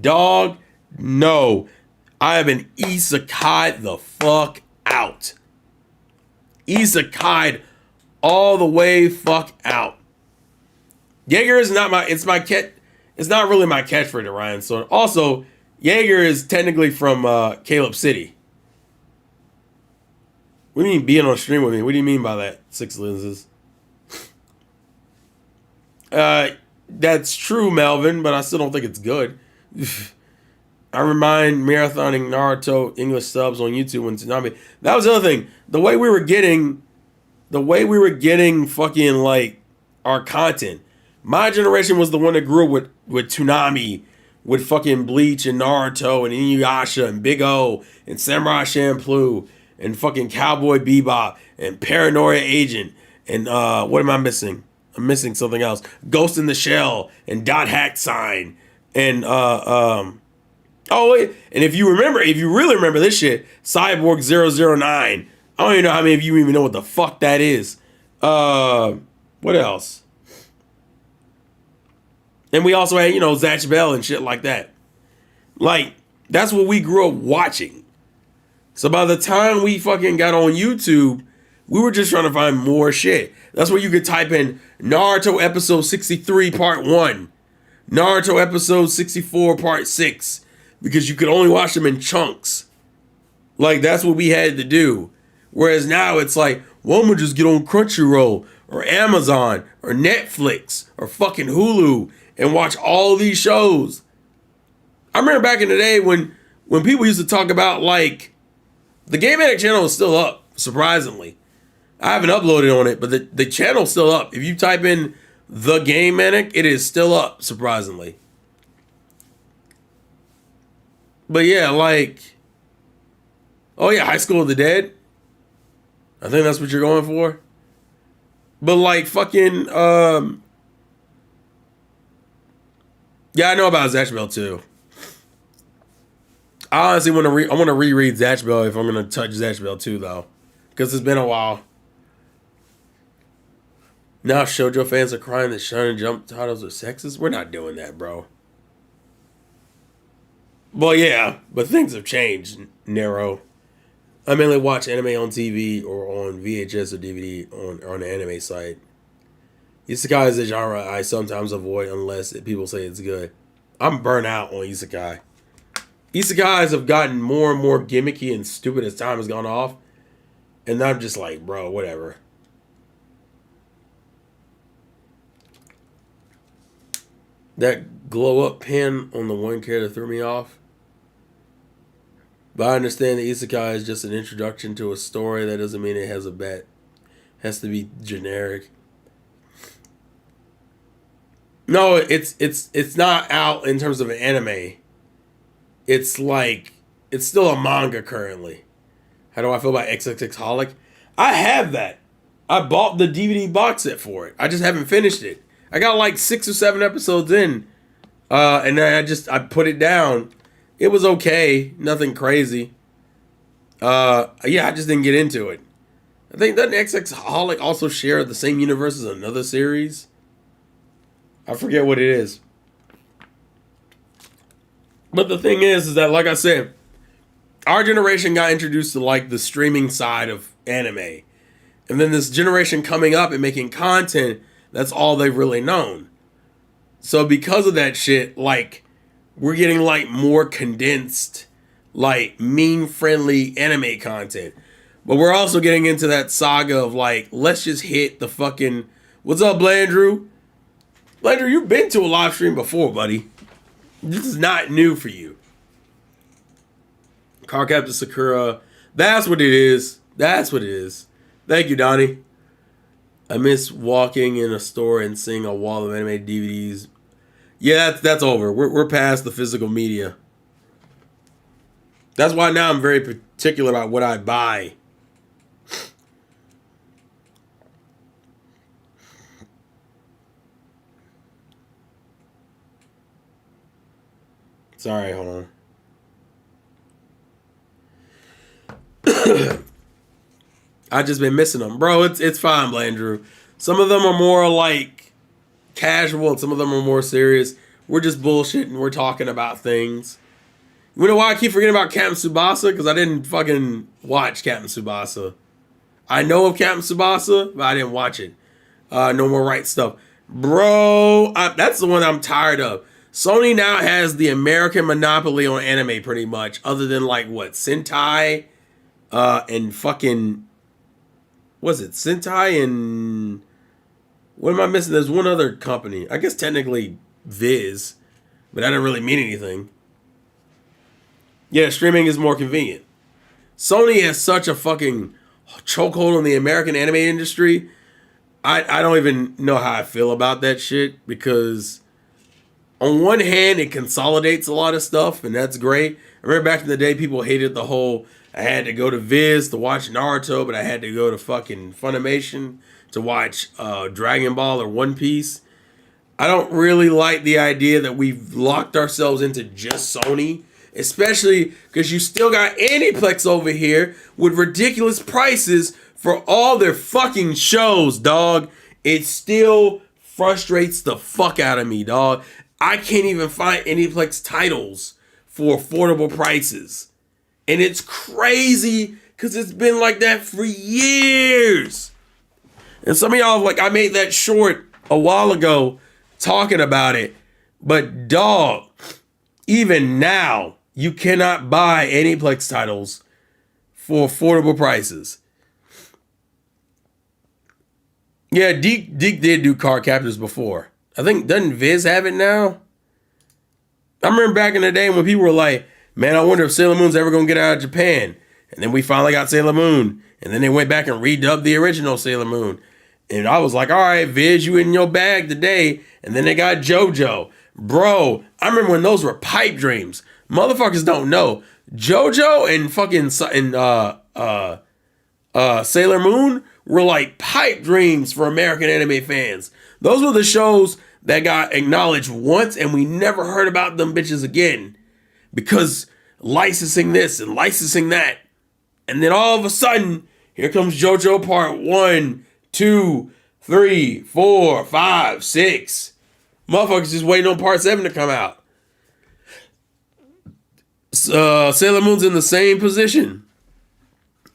[SPEAKER 1] Dog, no. I have been isekai'd the fuck out. Isekai'd all the way fuck out. Jaeger is not it's not really my catchphrase, Ryan. So also, Jaeger is technically from Caleb City. What do you mean being on stream with me? What do you mean by that? 6 lenses. That's true, Melvin, but I still don't think it's good. I remind marathoning Naruto English subs on YouTube when Tsunami. That was the other thing. The way we were getting fucking like our content. My generation was the one that grew up with Toonami, with fucking Bleach and Naruto and Inuyasha and Big O and Samurai Champloo and fucking Cowboy Bebop and Paranoia Agent and what am I missing? I'm missing something else. Ghost in the Shell and Dot Hack Sign and oh wait, and if you really remember this shit, Cyborg 009. I don't even know how many of you even know what the fuck that is. What else? And we also had, Zatch Bell and shit like that. Like, that's what we grew up watching. So by the time we fucking got on YouTube, we were just trying to find more shit. That's where you could type in Naruto episode 63 part 1, Naruto episode 64 part 6, because you could only watch them in chunks. Like, that's what we had to do. Whereas now it's like, well, I'm gonna just get on Crunchyroll or Amazon or Netflix or fucking Hulu and watch all these shows. I remember back in the day when people used to talk about, like, the Game Addict channel is still up, surprisingly. I haven't uploaded on it, but the channel's still up. If you type in The Game Addict, it is still up, surprisingly. But yeah, like, oh yeah, High School of the Dead. I think that's what you're going for. But like fucking, yeah, I know about Zatch Bell too. I honestly want to reread Zatch Bell if I'm gonna touch Zatch Bell too, though, because it's been a while. Now shoujo fans are crying that Shonen Jump titles are sexist. We're not doing that, bro. Well, yeah, but things have changed, Nero. I mainly watch anime on TV or on VHS or DVD on the anime site. Isekai is a genre I sometimes avoid unless people say it's good. I'm burnt out on isekai. Isekais have gotten more and more gimmicky and stupid as time has gone off. And I'm just like, bro, whatever. That glow up pin on the one character threw me off. But I understand the isekai is just an introduction to a story. That doesn't mean it has a bet. It has to be generic. No, it's not out in terms of an anime. It's like it's still a manga currently. How do I feel about XXXholic? I have that. I bought the DVD box set for it. I just haven't finished it. I got like 6 or 7 episodes in, and then I put it down. It was okay, nothing crazy. Yeah, I just didn't get into it. I think doesn't XXHolic also share the same universe as another series? I forget what it is. But the thing is that, like I said, our generation got introduced to like the streaming side of anime. And then this generation coming up and making content, that's all they've really known. So because of that shit, like, we're getting like more condensed, like meme-friendly anime content. But we're also getting into that saga of like, let's just hit the fucking... What's up, Blandrew? Blandrew, you've been to a live stream before, buddy. This is not new for you. Cardcaptor Sakura. That's what it is. That's what it is. Thank you, Donnie. I miss walking in a store and seeing a wall of anime DVDs. Yeah, that's over. We're past the physical media. That's why now I'm very particular about what I buy. Sorry, hold on. I just been missing them, bro. It's fine, Blandrew. Some of them are more like casual, and some of them are more serious. We're just bullshitting. We're talking about things. You know why I keep forgetting about Captain Tsubasa? Because I didn't fucking watch Captain Tsubasa. I know of Captain Tsubasa, but I didn't watch it. No More Right Stuff, bro. That's the one I'm tired of. Sony now has the American monopoly on anime, pretty much. Other than like what, Sentai, and fucking. Was it Sentai and what am I missing? There's one other company. I guess technically Viz, but that didn't really mean anything. Yeah, streaming is more convenient. Sony has such a fucking chokehold on the American anime industry. I don't even know how I feel about that shit because on one hand it consolidates a lot of stuff and that's great. I remember back in the day people hated the whole I had to go to Viz to watch Naruto, but I had to go to fucking Funimation to watch Dragon Ball or One Piece. I don't really like the idea that we've locked ourselves into just Sony, especially because you still got Aniplex over here with ridiculous prices for all their fucking shows, dog. It still frustrates the fuck out of me, dog. I can't even find Aniplex titles for affordable prices. And it's crazy because it's been like that for years. And some of y'all, like, I made that short a while ago talking about it. But dog, even now, you cannot buy Aniplex titles for affordable prices. Yeah, Deke did do Card Captors before. I think, doesn't Viz have it now? I remember back in the day when people were like, man, I wonder if Sailor Moon's ever going to get out of Japan. And then we finally got Sailor Moon. And then they went back and redubbed the original Sailor Moon. And I was like, all right, Viz, you in your bag today. And then they got JoJo. Bro, I remember when those were pipe dreams. Motherfuckers don't know. JoJo and fucking Sailor Moon were like pipe dreams for American anime fans. Those were the shows that got acknowledged once and we never heard about them bitches again. Because licensing this and licensing that. And then all of a sudden, here comes JoJo part 1, 2, 3, 4, 5, 6. Motherfuckers just waiting on part 7 to come out. Sailor Moon's in the same position.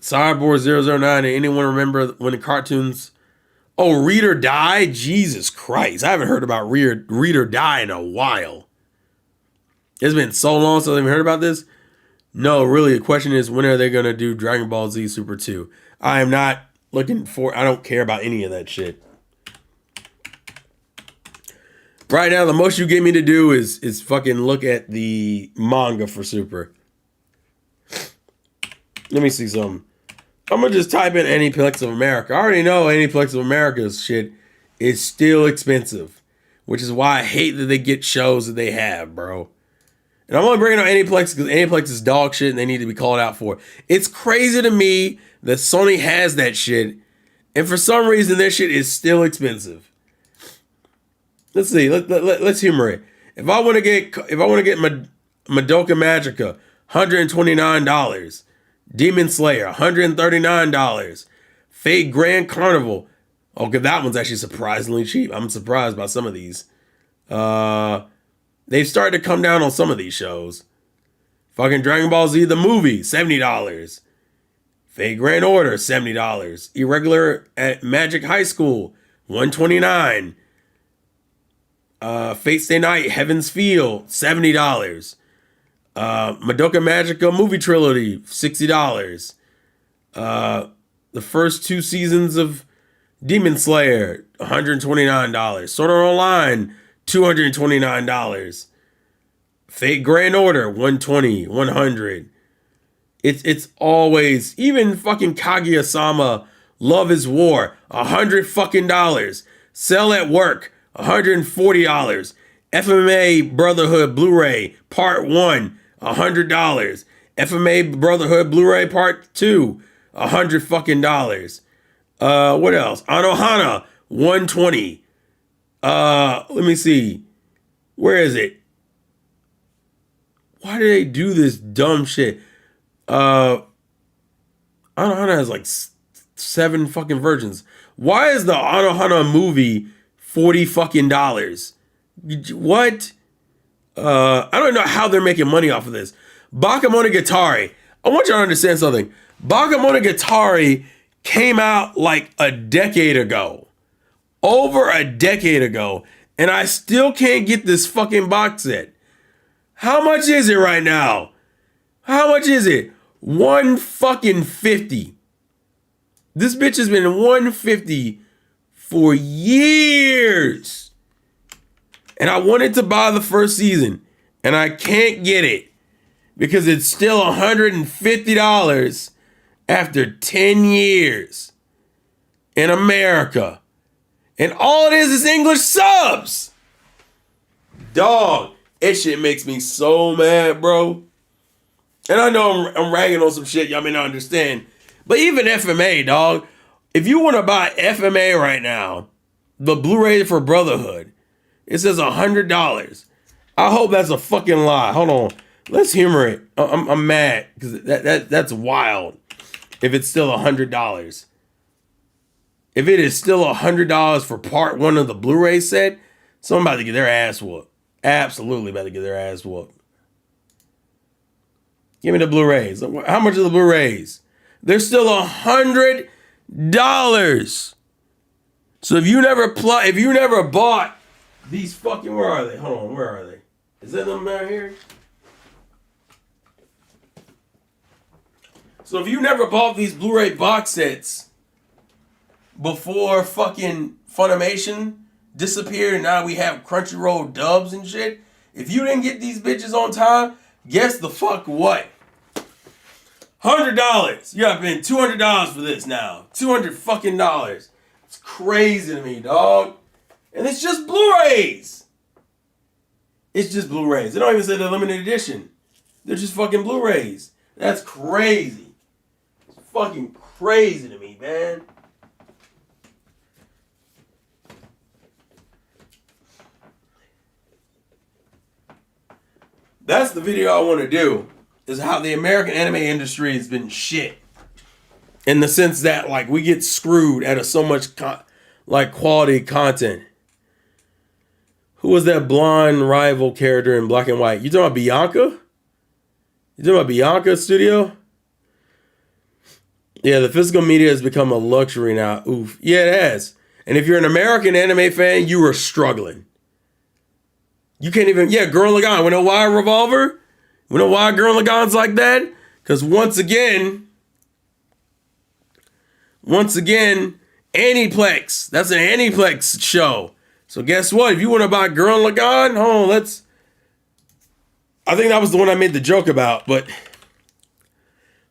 [SPEAKER 1] Cyborg 009. Anyone remember when the cartoons? Oh, Read or Die? Jesus Christ. I haven't heard about Read or Die in a while. It's been so long since I've heard about this. No, really, the question is, when are they going to do Dragon Ball Z Super 2? I am not looking for... I don't care about any of that shit. Right now, the most you get me to do is fucking look at the manga for Super. Let me see something. I'm going to just type in Aniplex of America. I already know Aniplex of America's shit is still expensive, which is why I hate that they get shows that they have, bro. And I'm only bringing up Aniplex because Aniplex is dog shit and they need to be called out for it. It's crazy to me that Sony has that shit, and for some reason, that shit is still expensive. Let's see. Let's humor it. If I want to get Madoka Magica, $129. Demon Slayer, $139. Fate Grand Carnival. Okay, that one's actually surprisingly cheap. I'm surprised by some of these. They've started to come down on some of these shows. Fucking Dragon Ball Z the movie, $70. Fate Grand Order, $70. Irregular at Magic High School, $129. Fate Stay Night, Heaven's Feel, $70. Madoka Magica movie trilogy, $60. The first 2 seasons of Demon Slayer, $129. Sword Art Online, $229. Fate Grand Order, $120, $100. It's always, even fucking Kaguya-sama, Love is War, $100 fucking dollars. Sell at Work, $140. FMA Brotherhood Blu-ray Part 1, $100. FMA Brotherhood Blu-ray Part 2, $100 fucking dollars. What else? Anohana, $120. Let me see. Where is it? Why do they do this dumb shit? Anohana has like 7 fucking versions. Why is the Anohana movie $40 fucking dollars? What? I don't know how they're making money off of this. Bakemonogatari. I want you to understand something. Bakemonogatari came out like a decade ago. Over a decade ago. And I still can't get this fucking box set. How much is it right now? How much is it? $150. This bitch has been $150 for years. And I wanted to buy the first season. And I can't get it. Because it's still $150 after 10 years. In America. And all it is English subs. Dog. That shit makes me so mad, bro. And I know I'm ragging on some shit y'all may not understand. But even FMA, dog. If you want to buy FMA right now, the Blu-ray for Brotherhood, it says $100. I hope that's a fucking lie. Hold on. Let's humor it. I'm mad because that's wild. If it's still $100. If it is still $100 for part 1 of the Blu-ray set, someone about to get their ass whooped. Absolutely about to get their ass whooped. Give me the Blu-rays. How much are the Blu-rays? They're still $100. So if you never bought these fucking, where are they? Hold on, where are they? Is that them down here? So if you never bought these Blu-ray box sets before fucking Funimation disappeared and now we have Crunchyroll dubs and shit, if you didn't get these bitches on time, guess the fuck what? $100. You gotta pay $200 for this now. $200 fucking dollars. It's crazy to me, dog. And it's just Blu-rays. It's just Blu-rays. They don't even say they're limited edition. They're just fucking Blu-rays. That's crazy. It's fucking crazy to me, man. That's the video I want to do, is how the American anime industry has been shit. In the sense that, like, we get screwed out of so much, quality content. Who was that blonde rival character in Black and White? You talking about Bianca? You talking about Bianca Studio? Yeah, the physical media has become a luxury now. Oof. Yeah, it has. And if you're an American anime fan, you are struggling. You can't even. Yeah, Gurren Lagann. We know why Revolver? We know why Gurren Lagann's like that? Because once again, Aniplex. That's an Aniplex show. So guess what? If you want to buy Gurren Lagann, hold on, let's. I think that was the one I made the joke about, but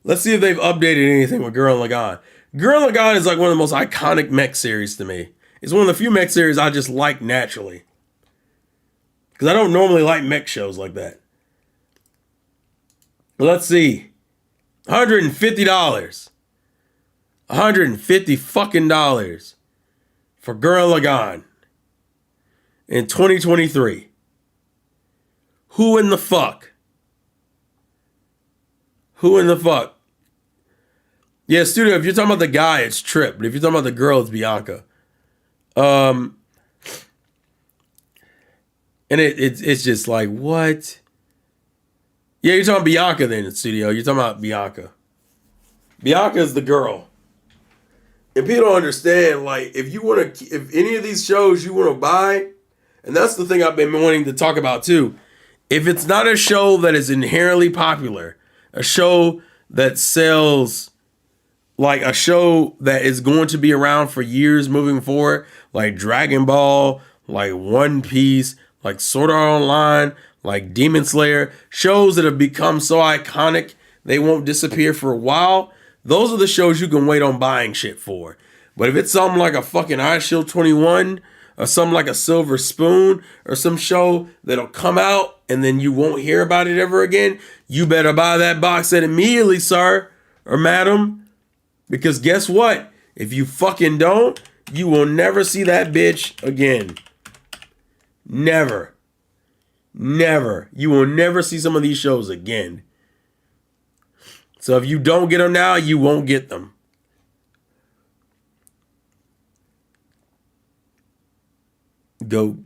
[SPEAKER 1] let's see if they've updated anything with Gurren Lagann. Gurren Lagann is like one of the most iconic mech series to me. It's one of the few mech series I just like naturally. Because I don't normally like mech shows like that. But let's see. $150. $150 fucking dollars for Gurren Lagann in 2023. Who in the fuck? Who in the fuck? Yeah, studio, if you're talking about the guy, it's Trip. But if you're talking about the girl, it's Bianca. And it's just like, what? Yeah, you're talking Bianca then in the studio. You're talking about Bianca. Bianca is the girl. And people don't understand, like, if any of these shows you want to buy, and that's the thing I've been wanting to talk about too. If it's not a show that is inherently popular, a show that sells, like a show that is going to be around for years moving forward, like Dragon Ball, like One Piece, like Sword Art Online, like Demon Slayer, shows that have become so iconic they won't disappear for a while, those are the shows you can wait on buying shit for. But if it's something like a fucking iShield 21 or something like a Silver Spoon or some show that'll come out and then you won't hear about it ever again, you better buy that box set immediately, sir or madam. Because guess what? If you fucking don't, you will never see that bitch again. Never. Never. You will never see some of these shows again. So if you don't get them now, you won't get them. Go,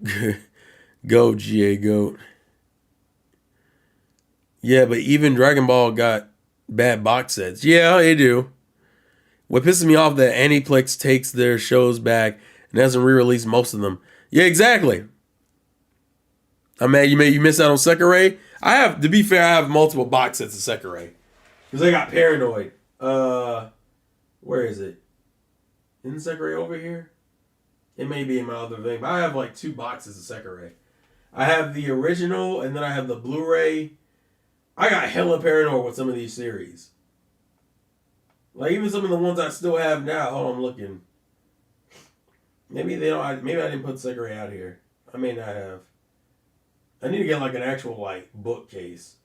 [SPEAKER 1] go, GA Goat. Yeah, but even Dragon Ball got bad box sets. Yeah, they do. What pisses me off that Aniplex takes their shows back and hasn't re-released most of them. Yeah, exactly. I'm mad you missed out on Sekirei. To be fair, I have multiple box sets of Sekirei. Because I got Paranoid. Where is it? Isn't Sekirei over here? It may be in my other thing, but I have like 2 boxes of Sekirei. I have the original, and then I have the Blu-ray. I got hella paranoid with some of these series. Like even some of the ones I still have now. Oh, I'm looking. Maybe they don't. Maybe I didn't put Sekirei out here. I may not have. I need to get like an actual like bookcase.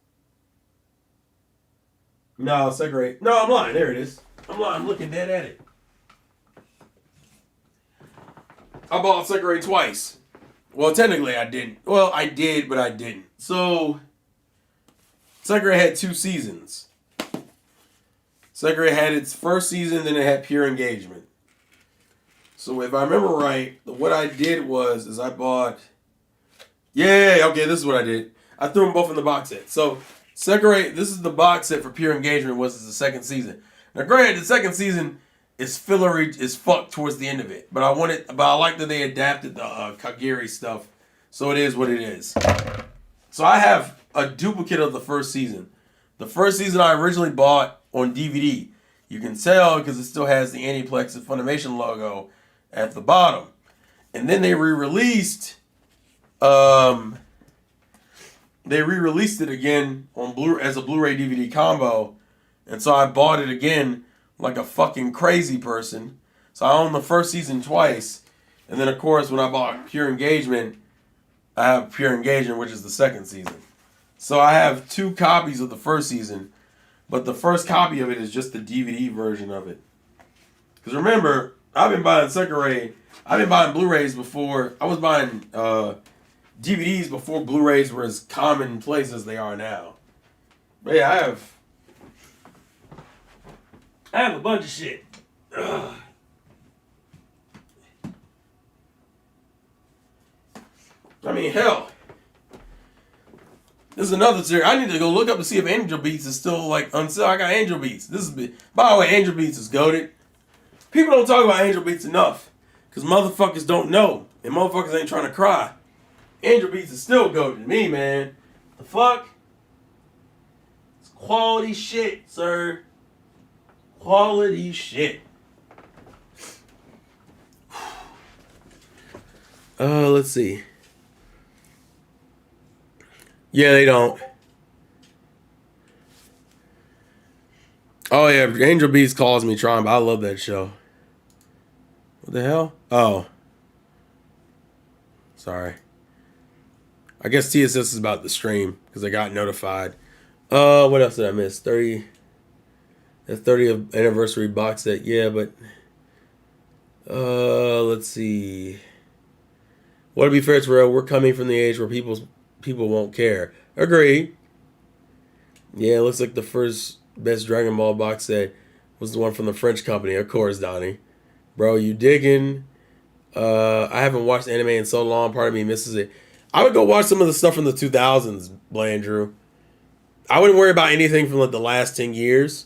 [SPEAKER 1] No, Sekirei. No, I'm lying. There it is. I'm lying. I'm looking dead at it. I bought Sekirei twice. Well, technically I didn't. Well, I did, but I didn't. So, Sekirei had 2 seasons. Sekirei had its first season, then it had Pure Engagement. So if I remember right, what I did was I bought... Yeah, okay, this is what I did. I threw them both in the box set. So, Sekirei, this is the box set for Pure Engagement, was the second season. Now, granted, the second season is fillery as fuck towards the end of it. But I like that they adapted the Kagiri stuff. So it is what it is. So I have a duplicate of the first season. The first season I originally bought on DVD. You can tell because it still has the Aniplex and Funimation logo at the bottom. And then they re-released it again on as a Blu-ray DVD combo. And so I bought it again like a fucking crazy person. So I own the first season twice. And then, of course, when I bought Pure Engagement, I have Pure Engagement, which is the second season. So I have 2 copies of the first season, but the first copy of it is just the DVD version of it. Because remember, I've been buying Sekirei, I've been buying Blu-rays before, I was buying DVDs before Blu-rays were as commonplace as they are now. But yeah, I have a bunch of shit. Ugh. I mean, hell. This is another series. I need to go look up to see if Angel Beats is still like on sale. I got Angel Beats. By the way, Angel Beats is goated. People don't talk about Angel Beats enough because motherfuckers don't know and motherfuckers ain't trying to cry. Angel Beats is still goated to me, man. The fuck? It's quality shit, sir. Quality shit. Let's see. Yeah, they don't. Oh, yeah, Angel Beats calls me trying, but I love that show. What the hell? Oh. Sorry. I guess TSS is about the stream because I got notified. What else did I miss? 30th anniversary box set. Yeah, but let's see. Well, to be fair, it's real. We're coming from the age where people won't care. Agreed. Yeah, it looks like the first best Dragon Ball box set was the one from the French company. Of course, Donnie. Bro, you digging? I haven't watched anime in so long. Part of me misses it. I would go watch some of the stuff from the 2000s, Blandrew. I wouldn't worry about anything from like the last 10 years.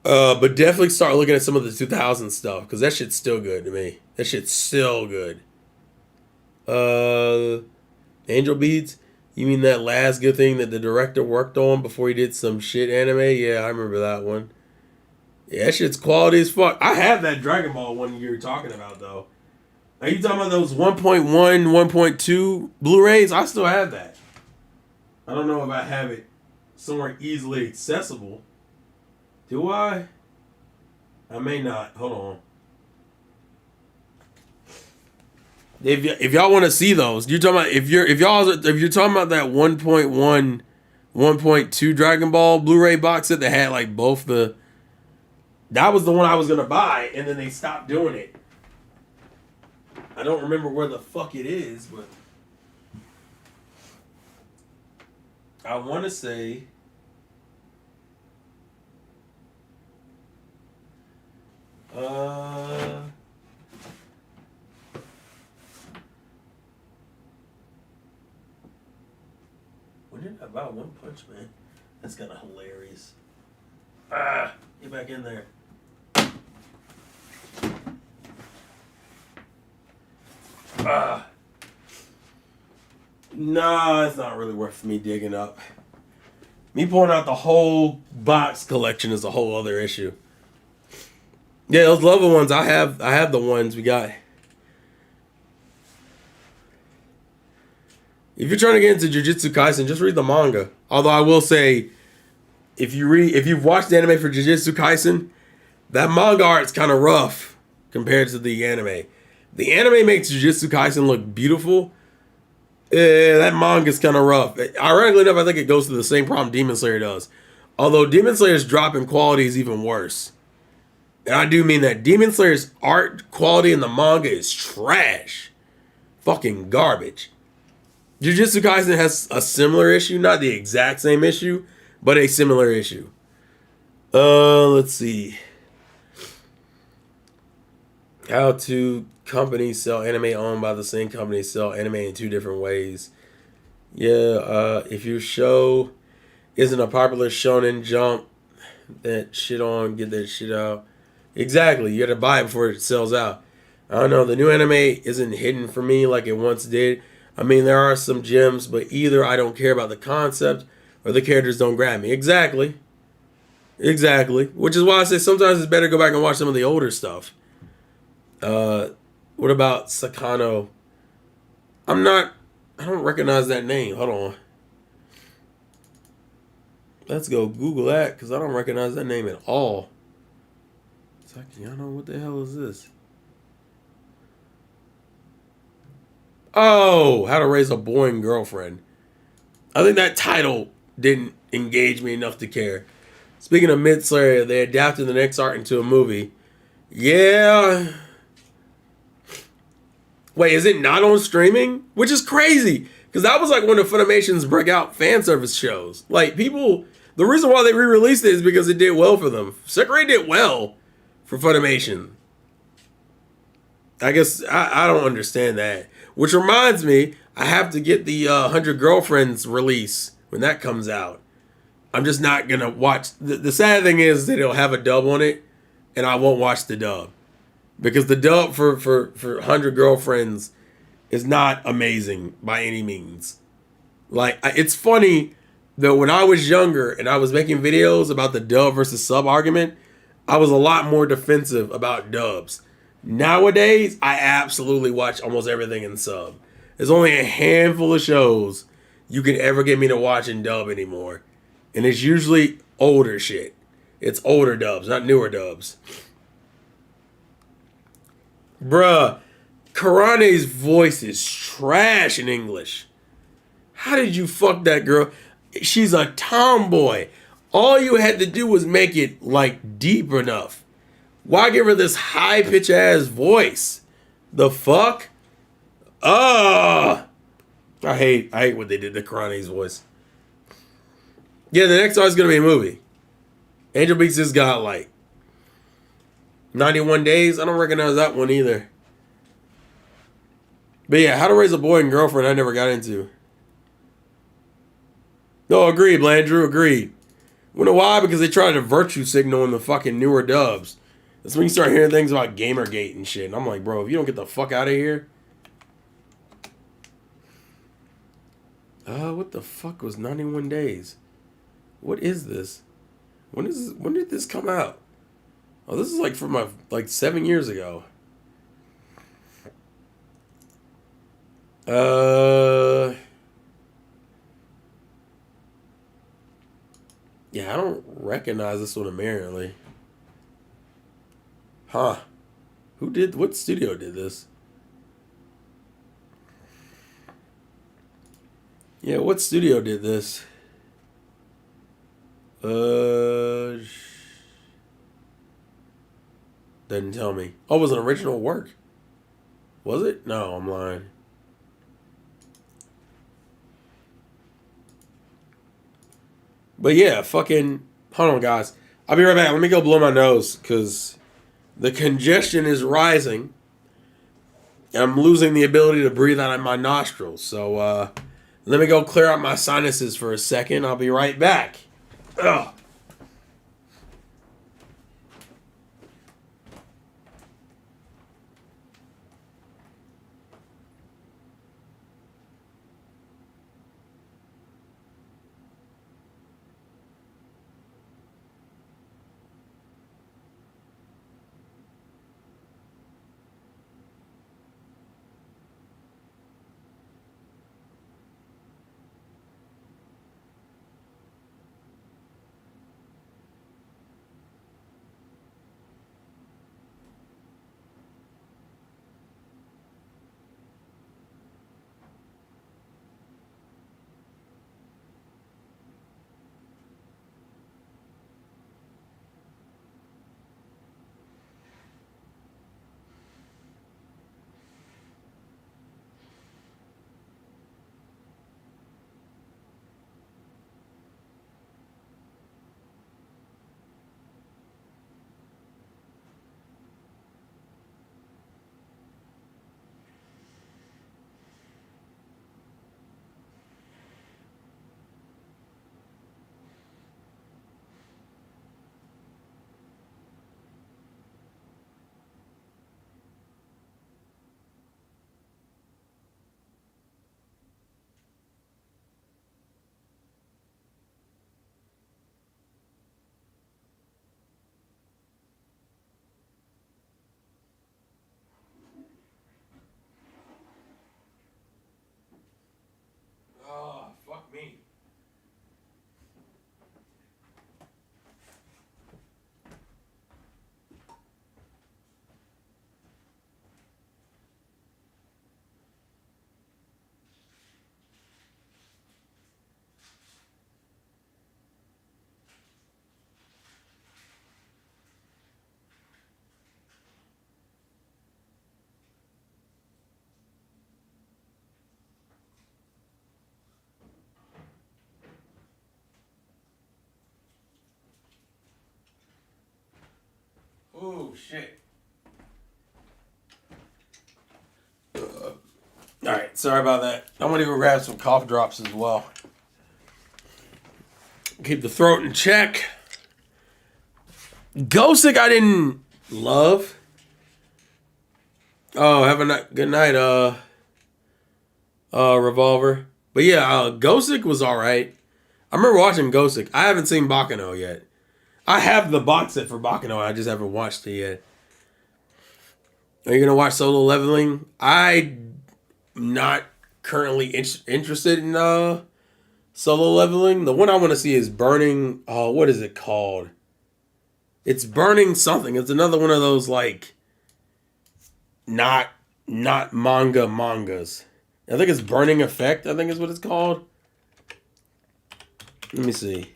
[SPEAKER 1] But definitely start looking at some of the 2000s stuff because that shit's still good to me. That shit's still good. Angel Beats? You mean that last good thing that the director worked on before he did some shit anime? Yeah, I remember that one. Yeah, that shit's quality as fuck. I have that Dragon Ball one you're talking about, though. Are you talking about those 1.1, 1.2 Blu-rays? I still have that. I don't know if I have it somewhere easily accessible. Do I? I may not. Hold on. If y'all want to see those, you're talking about if you're talking about that 1.1, 1.2 Dragon Ball Blu-ray box set that had like both the. That was the one I was gonna buy, and then they stopped doing it. I don't remember where the fuck it is, but I want to say. When did I buy One Punch Man? That's kind of hilarious. Get back in there. Nah, it's not really worth me digging up. Me pulling out the whole box collection is a whole other issue. Yeah, those level ones, I have the ones we got. If you're trying to get into Jujutsu Kaisen, just read the manga. Although I will say, if you've watched the anime for Jujutsu Kaisen, that manga art's kind of rough compared to the anime. The anime makes Jujutsu Kaisen look beautiful. That manga's kind of rough. Ironically enough, I think it goes through the same problem Demon Slayer does. Although Demon Slayer's drop in quality is even worse. And I do mean that. Demon Slayer's art quality in the manga is trash. Fucking garbage. Jujutsu Kaisen has a similar issue. Not the exact same issue, but a similar issue. Let's see. How to companies sell anime owned by the same company sell anime in two different ways. Yeah, if your show isn't a popular Shonen Jump, that shit on, get that shit out. Exactly, you gotta buy it before it sells out. I don't know, the new anime isn't hidden for me like it once did. I mean, there are some gems, but either I don't care about the concept or the characters don't grab me. Exactly. Which is why I say sometimes it's better to go back and watch some of the older stuff. What about Sakano? I don't recognize that name. Hold on. Let's go Google that because I don't recognize that name at all. Sakano, what the hell is this? Oh, How to Raise a Boring Girlfriend. I think that title didn't engage me enough to care. Speaking of Mid-Slayer, they adapted the next art into a movie. Yeah. Wait, is it not on streaming? Which is crazy. Because that was like one of Funimation's breakout fan service shows. Like, people... The reason why they re-released it is because it did well for them. Sekirei did well for Funimation. I guess... I don't understand that. Which reminds me, I have to get the 100 Girlfriends release when that comes out. I'm just not going to watch. The sad thing is that it'll have a dub on it, and I won't watch the dub. Because the dub for 100 Girlfriends is not amazing by any means. Like, it's funny that when I was younger and I was making videos about the dub versus sub argument, I was a lot more defensive about dubs. Nowadays, I absolutely watch almost everything in sub. There's only a handful of shows you can ever get me to watch in dub anymore. And it's usually older shit. It's older dubs, not newer dubs. Bruh, Karane's voice is trash in English. How did you fuck that girl? She's a tomboy. All you had to do was make it, like, deep enough. Why give her this high-pitch ass voice? The fuck? I hate what they did to Karane's voice. Yeah, the next one is going to be a movie. Angel Beats is godlike. 91 Days? I don't recognize that one either. But yeah, How to Raise a Boy and Girlfriend I never got into. No, agreed, Blandrew, agreed. Wonder why? Because they tried to virtue signal in the fucking newer dubs. That's when you start hearing things about Gamergate and shit. And I'm like, bro, if you don't get the fuck out of here. What the fuck was 91 Days? What is this? When did this come out? Oh, this is like from like 7 years ago. Yeah, I don't recognize this one apparently. Huh. What studio did this? Yeah, what studio did this? Doesn't tell me. Oh, it was an original work. Was it? No, I'm lying. But yeah, fucking... Hold on, guys. I'll be right back. Let me go blow my nose, because the congestion is rising. And I'm losing the ability to breathe out of my nostrils. So, let me go clear out my sinuses for a second. I'll be right back. Ugh. Oh, fuck me. Oh, shit. All Sorry about that. I'm gonna go grab some cough drops as well. Keep the throat in check. Ghostic I didn't love. Oh, have a good night, Revolver. But yeah, Ghostic was alright. I remember watching Ghostic. I haven't seen Baccano yet. I have the box set for Baccano. I just haven't watched it yet. Are you gonna watch Solo Leveling? I'm not currently interested in Solo Leveling. The one I want to see is Burning. Oh, what is it called? It's Burning something. It's another one of those like not mangas. I think it's Burning Effect. I think is what it's called. Let me see.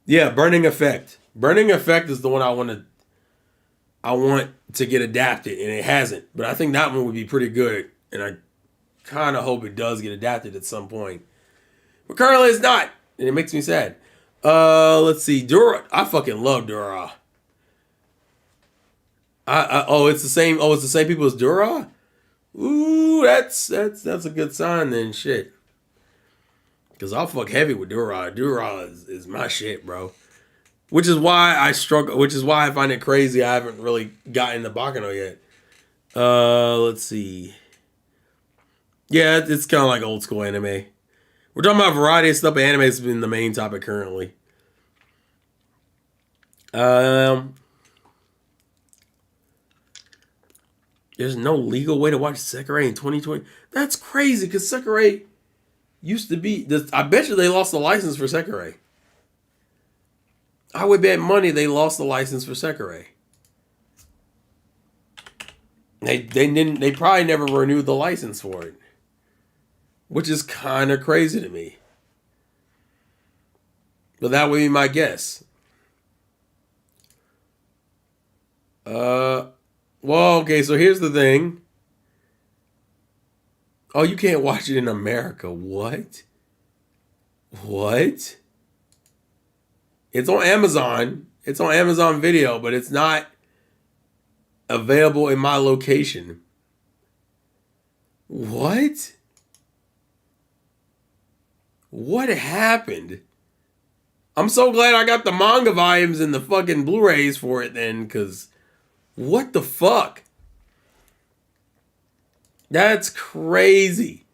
[SPEAKER 1] Yeah, Burning Effect. Burning Effect is the one I want to get adapted, and it hasn't. But I think that one would be pretty good, and I kind of hope it does get adapted at some point. But currently it's not, and it makes me sad. Let's see. Dura. I fucking love Dura. It's the same. Oh, it's the same people as Dura. Ooh, that's a good sign then. Shit. Because I'll fuck heavy with Dura. Dura is my shit, bro. Which is why I struggle. Which is why I find it crazy I haven't really gotten the Baccano yet. Let's see. Yeah, it's kind of like old school anime. We're talking about a variety of stuff, but anime has been the main topic currently. There's no legal way to watch Sekirei in 2020. That's crazy because Sekirei used to be. I bet you they lost the license for Sekirei. I would bet money they lost the license for Sekirei. They didn't. They probably never renewed the license for it, which is kind of crazy to me. But that would be my guess. Well, okay. So here's the thing. Oh, you can't watch it in America. What? What? It's on Amazon. It's on Amazon Video, but it's not available in my location. What? What happened? I'm so glad I got the manga volumes and the fucking Blu-rays for it then, because what the fuck? That's crazy.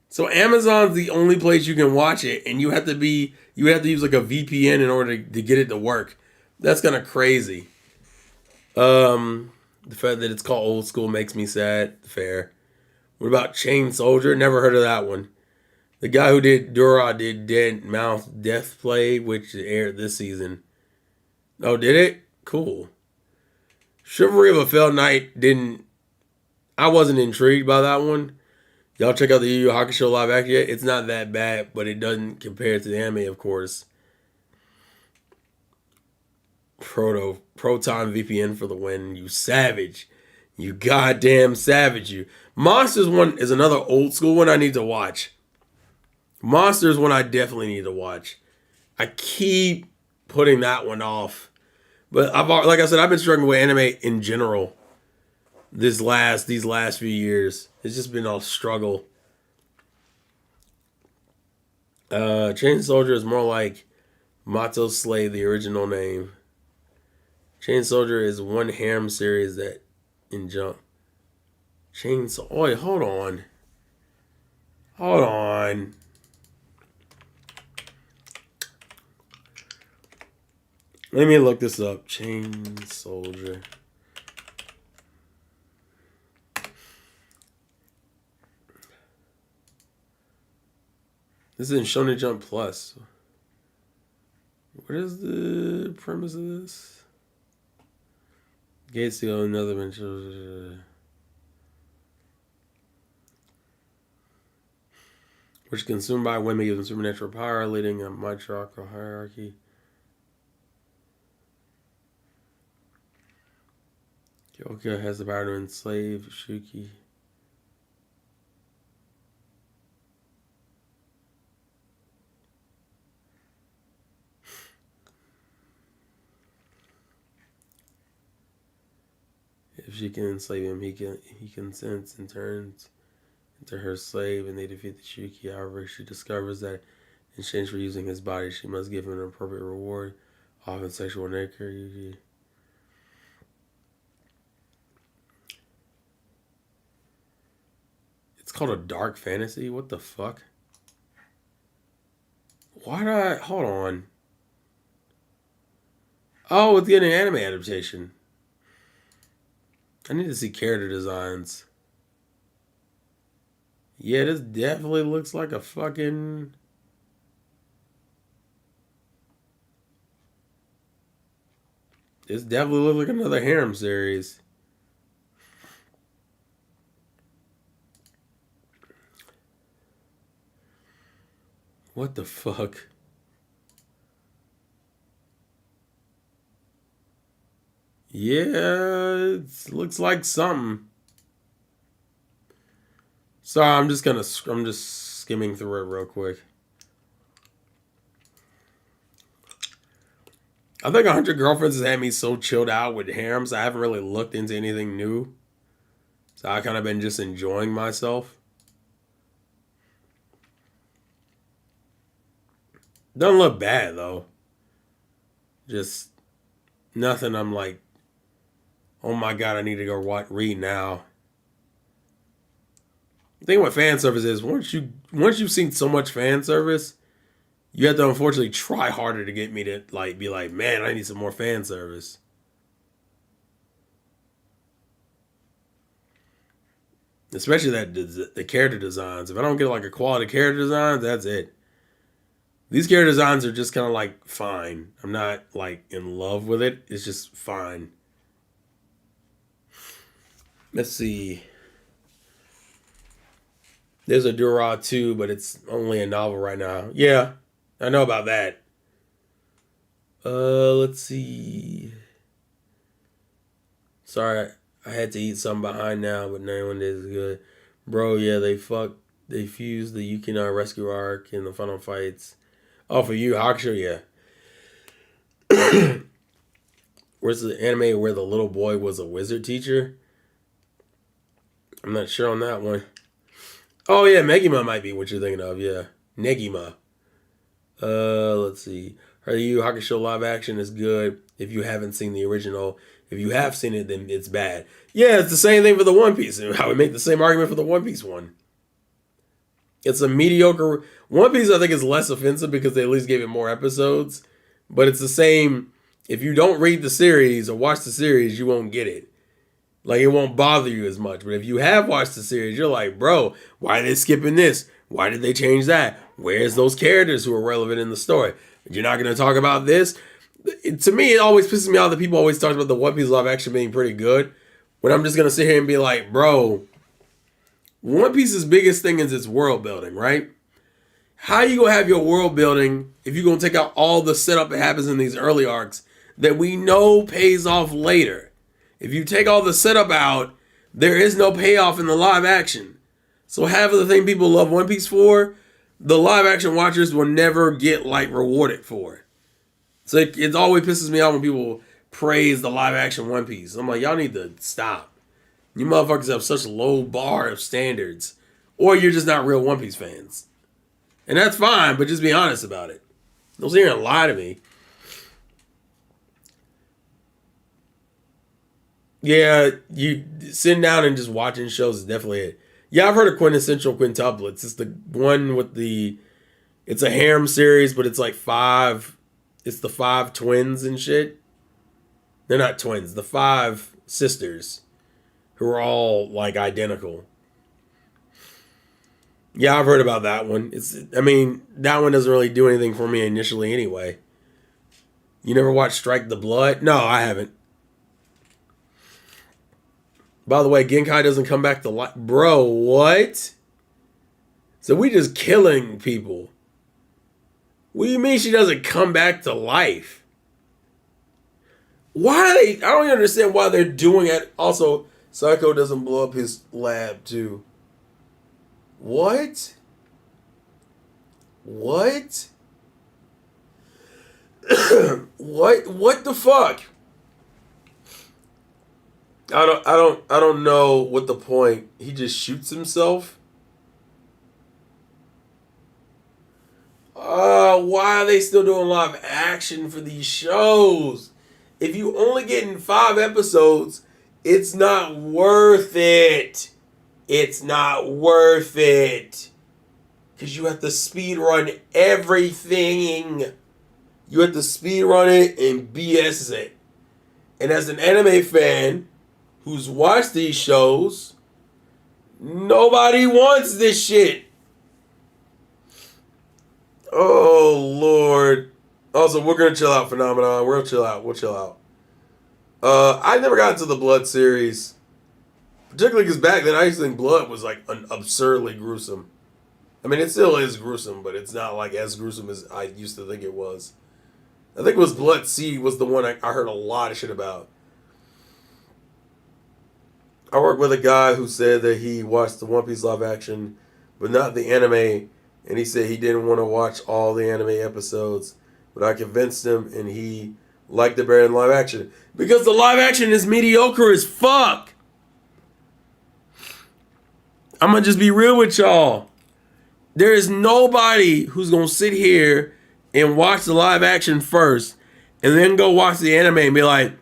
[SPEAKER 1] So Amazon's the only place you can watch it, and you have to use like a VPN in order to get it to work. That's kind of crazy. The fact that it's called Old School makes me sad. Fair. What about Chain Soldier? Never heard of that one. The guy who did Dura did Dead Mouth Death Play, which aired this season. Oh, did it? Cool. Chivalry of a Failed Knight didn't. I wasn't intrigued by that one. Y'all check out the Yu Yu Hakusho live action yet? It's not that bad, but it doesn't compare to the anime, of course. Proton VPN for the win. You savage. You goddamn savage, you. Monsters one is another old school one I need to watch. Monsters one I definitely need to watch. I keep putting that one off. But like I said, I've been struggling with anime in general these last few years. It's just been a struggle. Chain Soldier is more like Mato Slave, the original name. Chain Soldier is one harem series that in Jump. Chain Soldier. Oh, wait, hold on. Hold on. Let me look this up. Chain Soldier. This is in Shonen Jump Plus. What is the premise of this? Gates to go another one. Which consumed by women gives them supernatural power, leading a matriarchal hierarchy. Kyoka has the power to enslave Shuki. If she can enslave him, he consents and turns into her slave, and they defeat the Shuki. However, she discovers that in exchange for using his body, she must give him an appropriate reward, often sexual nature. It's called a dark fantasy? What the fuck? Why did I... Hold on. Oh, it's getting an anime adaptation. I need to see character designs. Yeah, this definitely looks like a fucking... This definitely looks like another harem series. What the fuck? Yeah, it looks like something. Sorry, I'm just skimming through it real quick. I think 100 Girlfriends has had me so chilled out with harems, I haven't really looked into anything new. So I kind of been just enjoying myself. Doesn't look bad though. Just nothing I'm like, oh my god, I need to go read now. The thing with fan service is once you've seen so much fan service, you have to unfortunately try harder to get me to like be like, man, I need some more fan service. Especially the character designs. If I don't get like a quality character design, that's it. These character designs are just kind of like fine. I'm not like in love with it. It's just fine. Let's see. There's a Dura 2, but it's only a novel right now. Yeah, I know about that. Let's see. Sorry, I had to eat something behind now, but no one is good. Bro, yeah, they fused the Yukina rescue arc in the final fights. Oh, for you, Hakusho, yeah. Where's the anime where the little boy was a wizard teacher? I'm not sure on that one. Oh yeah, Megima might be what you're thinking of. Yeah, Negima. Let's see. Her Yu Yu Hakusho live action is good. If you haven't seen the original, if you have seen it, then it's bad. Yeah, it's the same thing for the One Piece. I would make the same argument for the One Piece one. It's a mediocre One Piece. I think is less offensive because they at least gave it more episodes. But it's the same. If you don't read the series or watch the series, you won't get it. Like, it won't bother you as much. But if you have watched the series, you're like, bro, why are they skipping this? Why did they change that? Where's those characters who are relevant in the story? You're not going to talk about this? To me, it always pisses me off that people always talk about the One Piece live action being pretty good. When I'm just going to sit here and be like, bro, One Piece's biggest thing is its world building, right? How you going to have your world building if you're going to take out all the setup that happens in these early arcs that we know pays off later? If you take all the setup out, there is no payoff in the live action. So half of the thing people love One Piece for, the live action watchers will never get like rewarded for. So it always pisses me off when people praise the live action One Piece. I'm like, y'all need to stop. You motherfuckers have such a low bar of standards. Or you're just not real One Piece fans. And that's fine, but just be honest about it. Don't sit here and lie to me. Yeah, you sitting down and just watching shows is definitely it. Yeah, I've heard of Quintessential Quintuplets. It's the one with it's a harem series, but it's like it's the 5 twins and shit. They're not twins, the 5 sisters who are all like identical. Yeah, I've heard about that one. That one doesn't really do anything for me initially anyway. You never watched Strike the Blood? No, I haven't. By the way, Genkai doesn't come back to life. Bro, what? So we just killing people. What do you mean she doesn't come back to life? I don't even understand why they're doing it. Also, Psycho doesn't blow up his lab too. What? What? What the fuck? I don't know what the point. He just shoots himself. Why are they still doing live action for these shows? If you only getting 5 episodes, it's not worth it. It's not worth it. Because you have to speed run everything. You have to speed run it and BS it. And as an anime fan who's watched these shows, nobody wants this shit. Oh, Lord. Also, we're going to chill out, Phenomenon. We'll chill out. We'll chill out. I never got into the Blood series. Particularly because back then I used to think Blood was like absurdly gruesome. I mean, it still is gruesome, but it's not like as gruesome as I used to think it was. I think it was Blood Seed was the one I heard a lot of shit about. I worked with a guy who said that he watched the One Piece live action, but not the anime, and he said he didn't want to watch all the anime episodes, but I convinced him, and he liked it better in live action. Because the live action is mediocre as fuck! I'm gonna just be real with y'all. There is nobody who's gonna sit here and watch the live action first, and then go watch the anime and be like,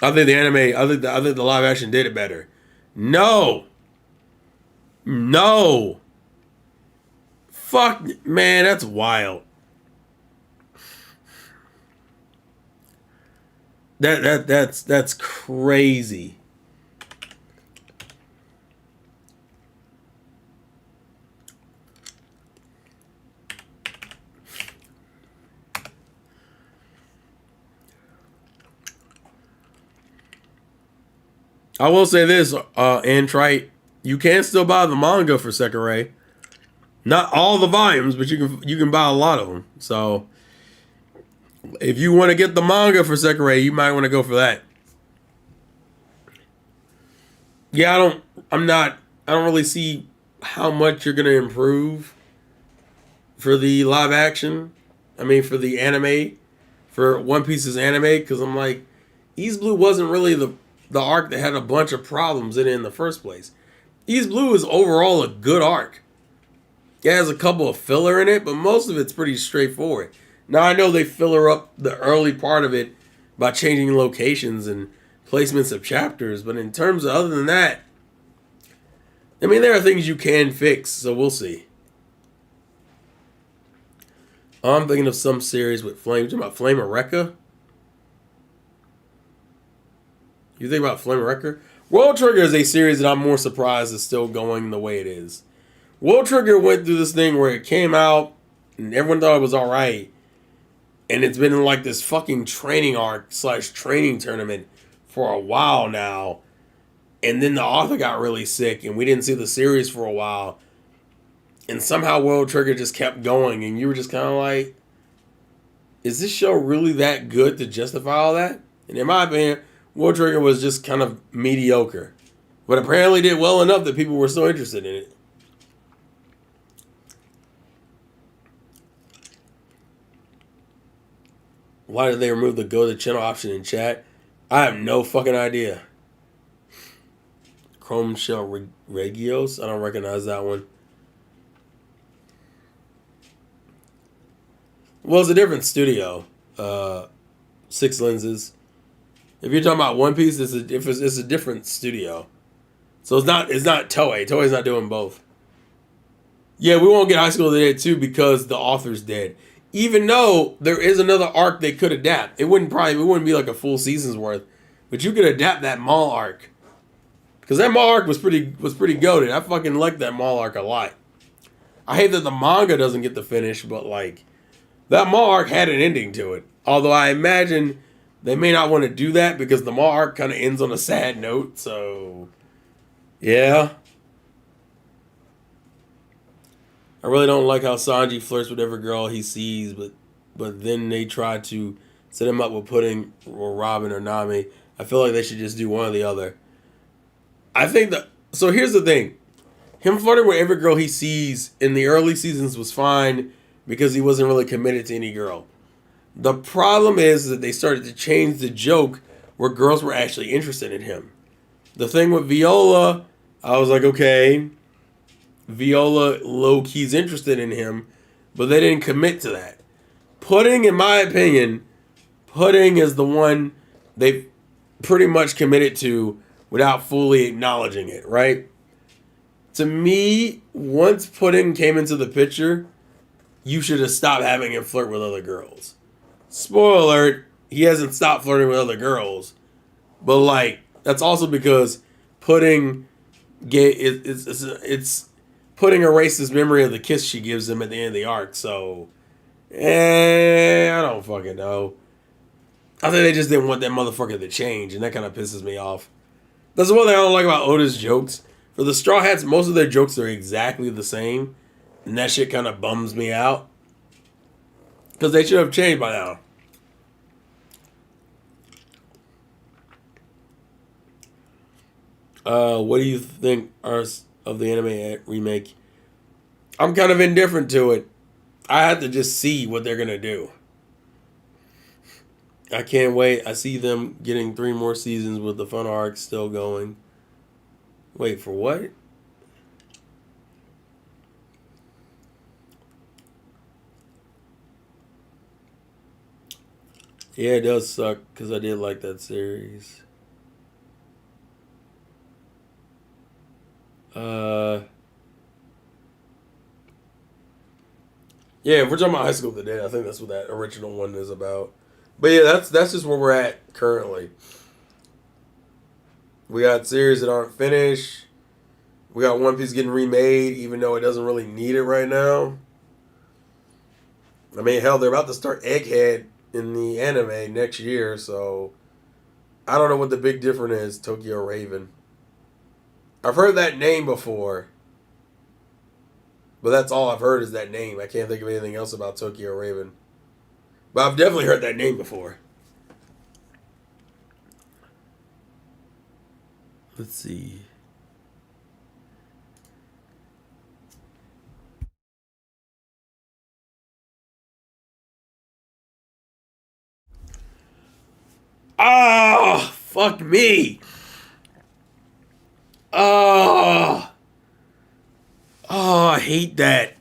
[SPEAKER 1] I think the live action did it better. No. Fuck, man, that's wild. That's crazy. I will say this, Antrite, you can still buy the manga for Sekirei. Not all the volumes, but you can buy a lot of them. So if you want to get the manga for Sekirei, you might want to go for that. Yeah, I don't really see how much you're gonna improve for the live action. I mean, for the anime, for One Piece's anime, because I'm like, East Blue wasn't really the arc that had a bunch of problems in it in the first place. East Blue is overall a good arc. It has a couple of filler in it, but most of it's pretty straightforward. Now, I know they filler up the early part of it by changing locations and placements of chapters, but in terms of other than that, I mean, there are things you can fix, so we'll see. I'm thinking of some series with Flame. You talking about Flame of Recca? You think about Flame of Recca? World Trigger is a series that I'm more surprised is still going the way it is. World Trigger went through this thing where it came out and everyone thought it was alright. And it's been in like this fucking training arc / training tournament for a while now. And then the author got really sick and we didn't see the series for a while. And somehow World Trigger just kept going and you were just kind of like, is this show really that good to justify all that? And in my opinion, World Trigger was just kind of mediocre. But apparently did well enough that people were so interested in it. Why did they remove the go to channel option in chat? I have no fucking idea. Chrome Shell Regios? I don't recognize that one. Well, it's a different studio. 6 Lenses. If you're talking about One Piece, it's a different studio. So it's not Toei. Toei's not doing both. Yeah, we won't get High School of the Dead 2 because the author's dead. Even though there is another arc they could adapt. It wouldn't be like a full season's worth. But you could adapt that mall arc. Because that mall arc was pretty goated. I fucking like that mall arc a lot. I hate that the manga doesn't get the finish, but like that mall arc had an ending to it. Although I imagine they may not want to do that because the mall arc kind of ends on a sad note. So, yeah. I really don't like how Sanji flirts with every girl he sees, but then they try to set him up with Pudding or Robin or Nami. I feel like they should just do one or the other. I think that... So here's the thing. Him flirting with every girl he sees in the early seasons was fine because he wasn't really committed to any girl. The problem is that they started to change the joke where girls were actually interested in him. The thing with Viola, I was like, okay, Viola low-key's interested in him, but they didn't commit to that. Pudding, in my opinion, Pudding is the one they pretty much committed to without fully acknowledging it, right? To me, once Pudding came into the picture, you should have stopped having him flirt with other girls. Spoiler alert, he hasn't stopped flirting with other girls. But, like, that's also because Pudding it's Pudding erased his memory of the kiss she gives him at the end of the arc, so I don't fucking know. I think they just didn't want that motherfucker to change, and that kind of pisses me off. That's the one thing I don't like about Oda's jokes. For the Straw Hats, most of their jokes are exactly the same, and that shit kind of bums me out. Because they should have changed by now. What do you think of the anime remake? I'm kind of indifferent to it. I have to just see what they're gonna do. I can't wait. I see them getting 3 more seasons with the fun arc still going. Wait, for what? Yeah, it does suck because I did like that series. Yeah, if we're talking about High School of the Dead, I think that's what that original one is about. But yeah, that's just where we're at currently. We got series that aren't finished. We got One Piece getting remade, even though it doesn't really need it right now. I mean, hell, they're about to start Egghead in the anime next year, so I don't know what the big difference is, Tokyo Raven. I've heard that name before, but that's all I've heard is that name. I can't think of anything else about Tokyo Raven. But I've definitely heard that name before. Let's see. Oh, fuck me. Oh. Oh, I hate that.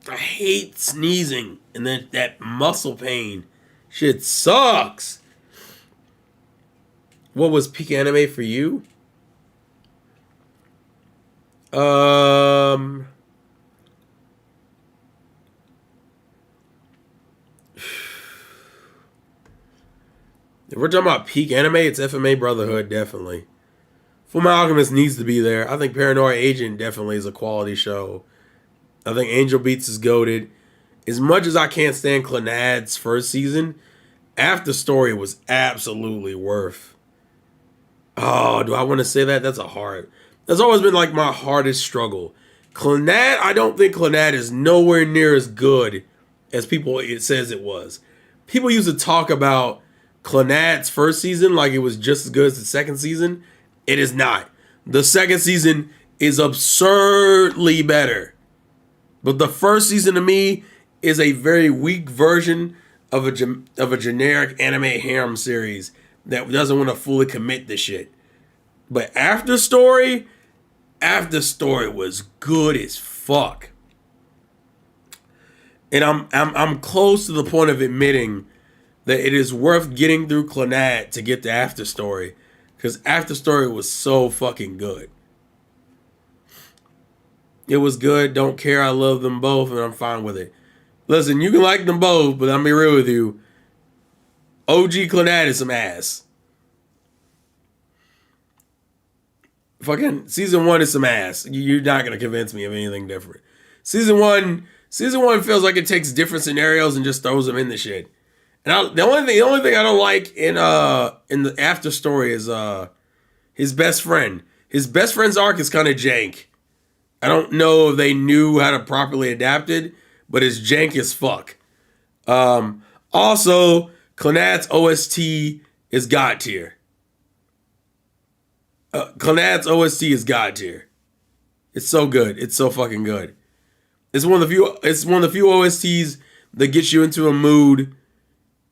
[SPEAKER 1] I hate sneezing and then that muscle pain. Shit sucks. What was peak anime for you? Um If we're talking about peak anime, it's FMA Brotherhood, definitely. Fullmetal Alchemist needs to be there. I think Paranoia Agent definitely is a quality show. I think Angel Beats is goated. As much as I can't stand Clannad's first season, After Story was absolutely worth. Oh, do I want to say that? That's a hard. That's always been like my hardest struggle. Clannad, I don't think Clannad is nowhere near as good as people it says it was. People used to talk about Clannad's first season like it was just as good as the second season. It is not. The second season is absurdly better. But the first season to me is a very weak version of a generic anime harem series that doesn't want to fully commit to shit. But After Story was good as fuck. And I'm close to the point of admitting that it is worth getting through Clannad to get to After Story, because After Story was so fucking good. It was good. Don't care. I love them both, and I'm fine with it. Listen, you can like them both, but I'm be real with you. OG Clannad is some ass. Fucking season 1 is some ass. You're not gonna convince me of anything different. Season one feels like it takes different scenarios and just throws them in the shit. And the only thing I don't like in the After Story is his best friend. His best friend's arc is kind of jank. I don't know if they knew how to properly adapt it, but it's jank as fuck. Also, Clannad's OST is god tier. Clannad's OST is god tier. It's so good. It's so fucking good. It's one of the few OSTs that gets you into a mood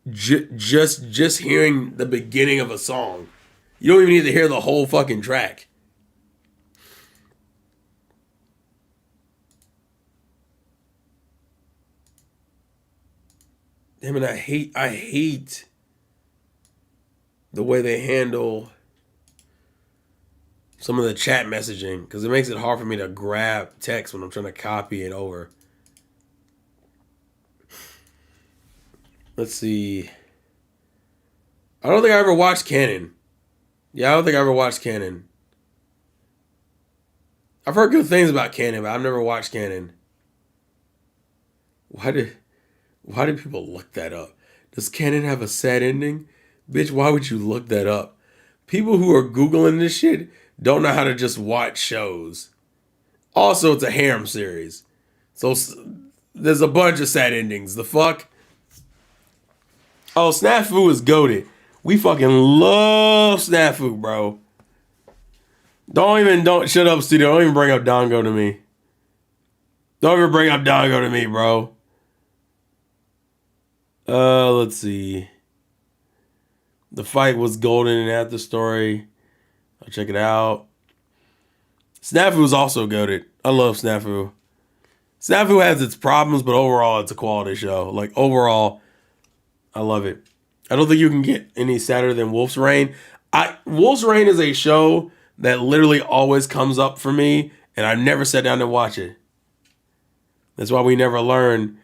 [SPEAKER 1] just hearing the beginning of a song. You don't even need to hear the whole fucking track. Damn it, I hate the way they handle some of the chat messaging because it makes it hard for me to grab text when I'm trying to copy it over. Let's see. I don't think I ever watched Canon. Yeah, I don't think I ever watched Canon. I've heard good things about Canon, but I've never watched Canon. Why did people look that up? Does Canon have a sad ending? Bitch, why would you look that up? People who are Googling this shit don't know how to just watch shows. Also, it's a harem series. So there's a bunch of sad endings. The fuck? Oh, Snafu is goated. We fucking love Snafu, bro. Don't shut up, studio. Don't even bring up Dongo to me. Don't ever bring up Dongo to me, bro. Let's see. The fight was golden in After Story. I'll check it out. Snafu is also goated. I love Snafu. Snafu has its problems, but overall, it's a quality show. Like, overall, I love it. I don't think you can get any sadder than Wolf's Rain. Wolf's Rain is a show that literally always comes up for me, and I never sat down to watch it. That's why we never learn.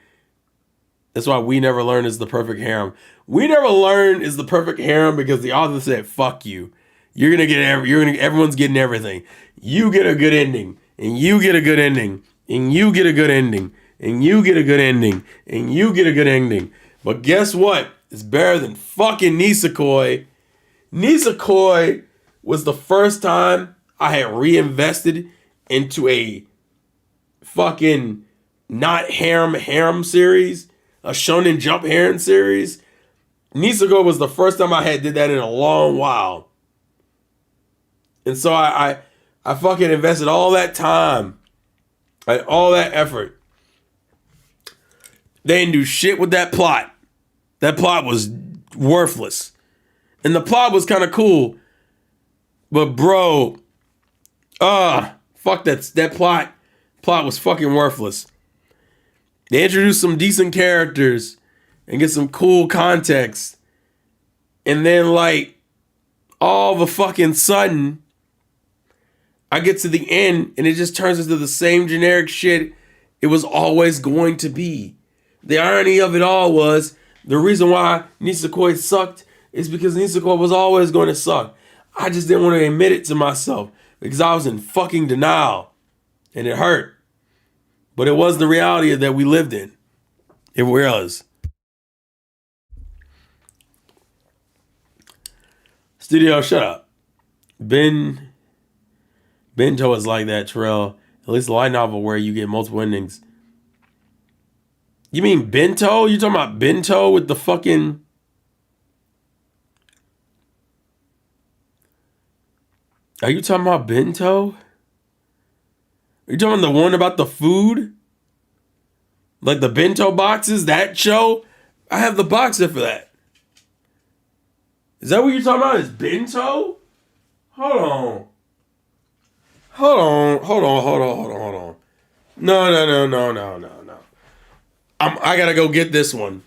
[SPEAKER 1] That's why We Never Learn is the perfect harem. We Never Learn is the perfect harem because the author said, "Fuck you. Everyone's getting everything. You get a good ending, and you get a good ending, and you get a good ending, and you get a good ending, and you get a good ending. But guess what? It's better than fucking Nisekoi. Nisekoi was the first time I had reinvested into a fucking not harem series, a Shonen Jump harem series. Nisekoi was the first time I had did that in a long while. And so I fucking invested all that time and all that effort. They didn't do shit with that plot. That plot was worthless. And the plot was kind of cool. But bro, fuck that plot. Plot was fucking worthless. They introduced some decent characters and get some cool context. And then like all of a fucking sudden, I get to the end and it just turns into the same generic shit it was always going to be. The irony of it all was the reason why Nisekoi sucked is because Nisekoi was always going to suck. I just didn't want to admit it to myself because I was in fucking denial and it hurt. But it was the reality that we lived in. It was. Studio, shut up. Bento is like that, Terrell. At least a light novel where you get multiple endings. You mean Bento? You talking about Bento with the fucking... Are you talking about Bento? Are you talking about the one about the food? Like the bento boxes, that show? I have the box set for that. Is that what you're talking about? Is bento? Hold on. No. I gotta go get this one.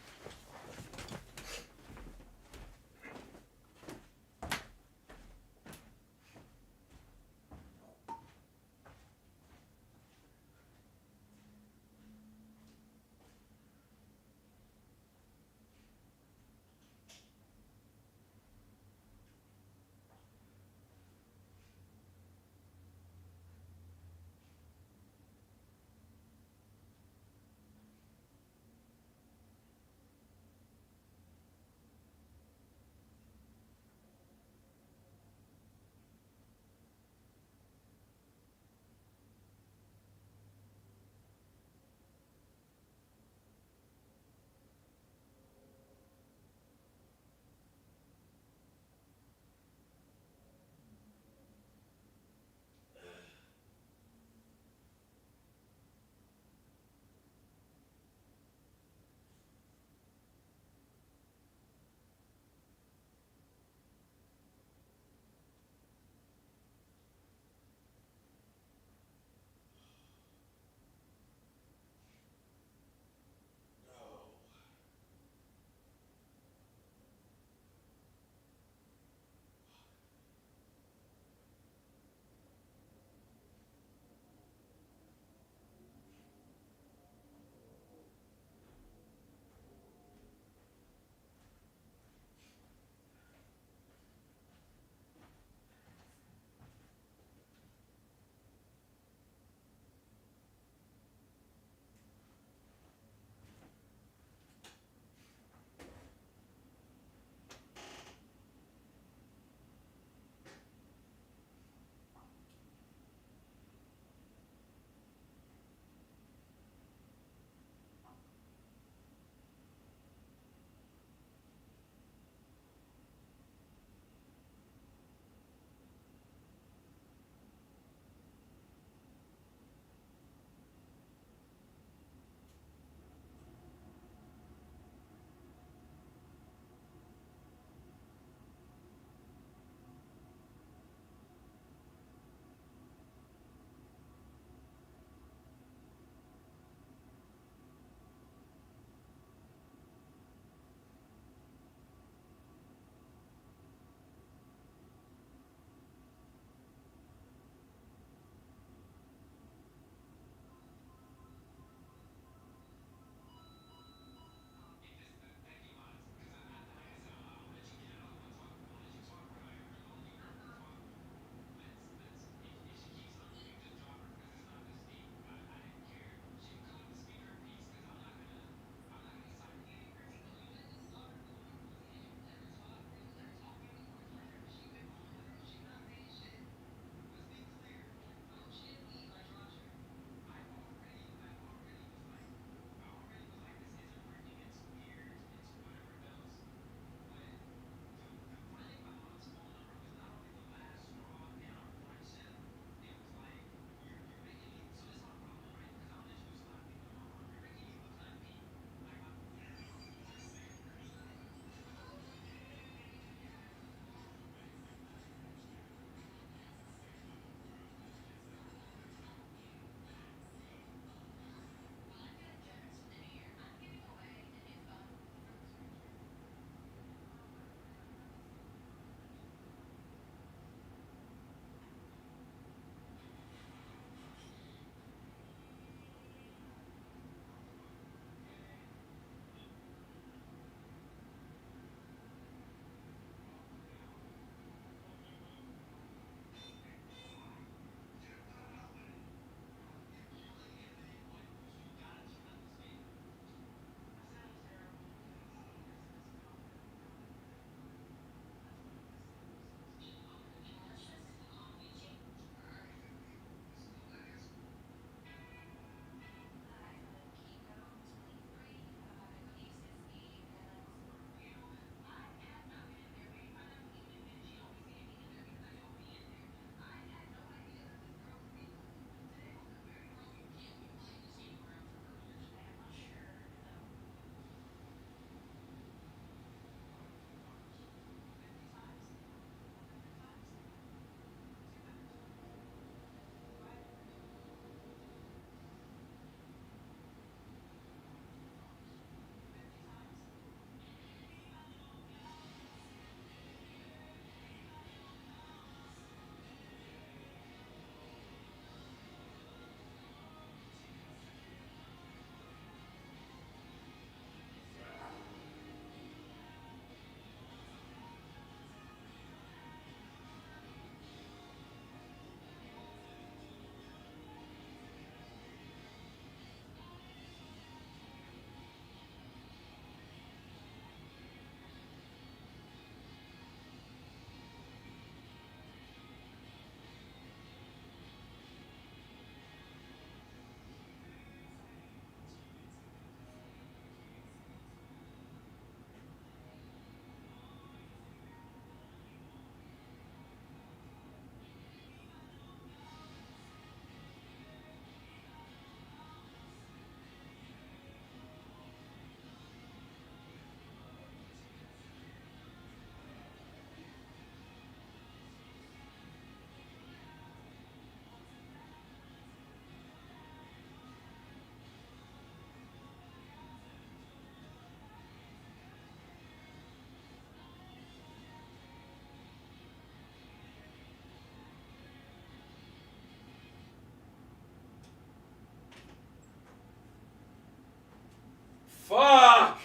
[SPEAKER 1] Fuck.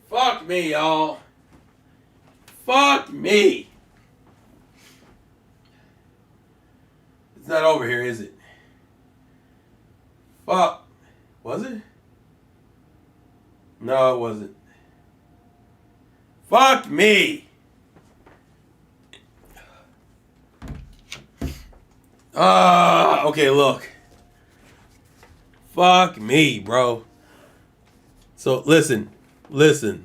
[SPEAKER 1] Fuck me, y'all. Fuck me. It's not over here, is it? Fuck. Was it? No, it wasn't. Fuck me. Okay, look. Fuck me, bro. So, listen. Let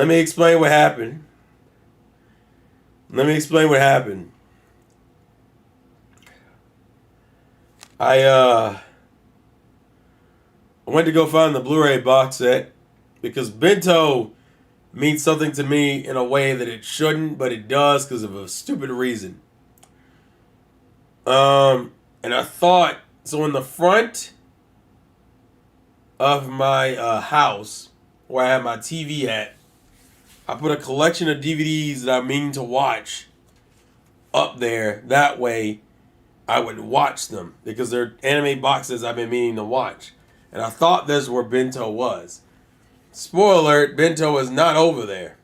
[SPEAKER 1] me explain what happened. I went to go find the Blu-ray box set because Bento means something to me in a way that it shouldn't, but it does because of a stupid reason. And I thought, so in the front of my house, where I have my TV at, I put a collection of DVDs that I mean to watch up there. That way, I would watch them because they're anime boxes I've been meaning to watch. And I thought this is where Bento was. Spoiler alert, Bento is not over there.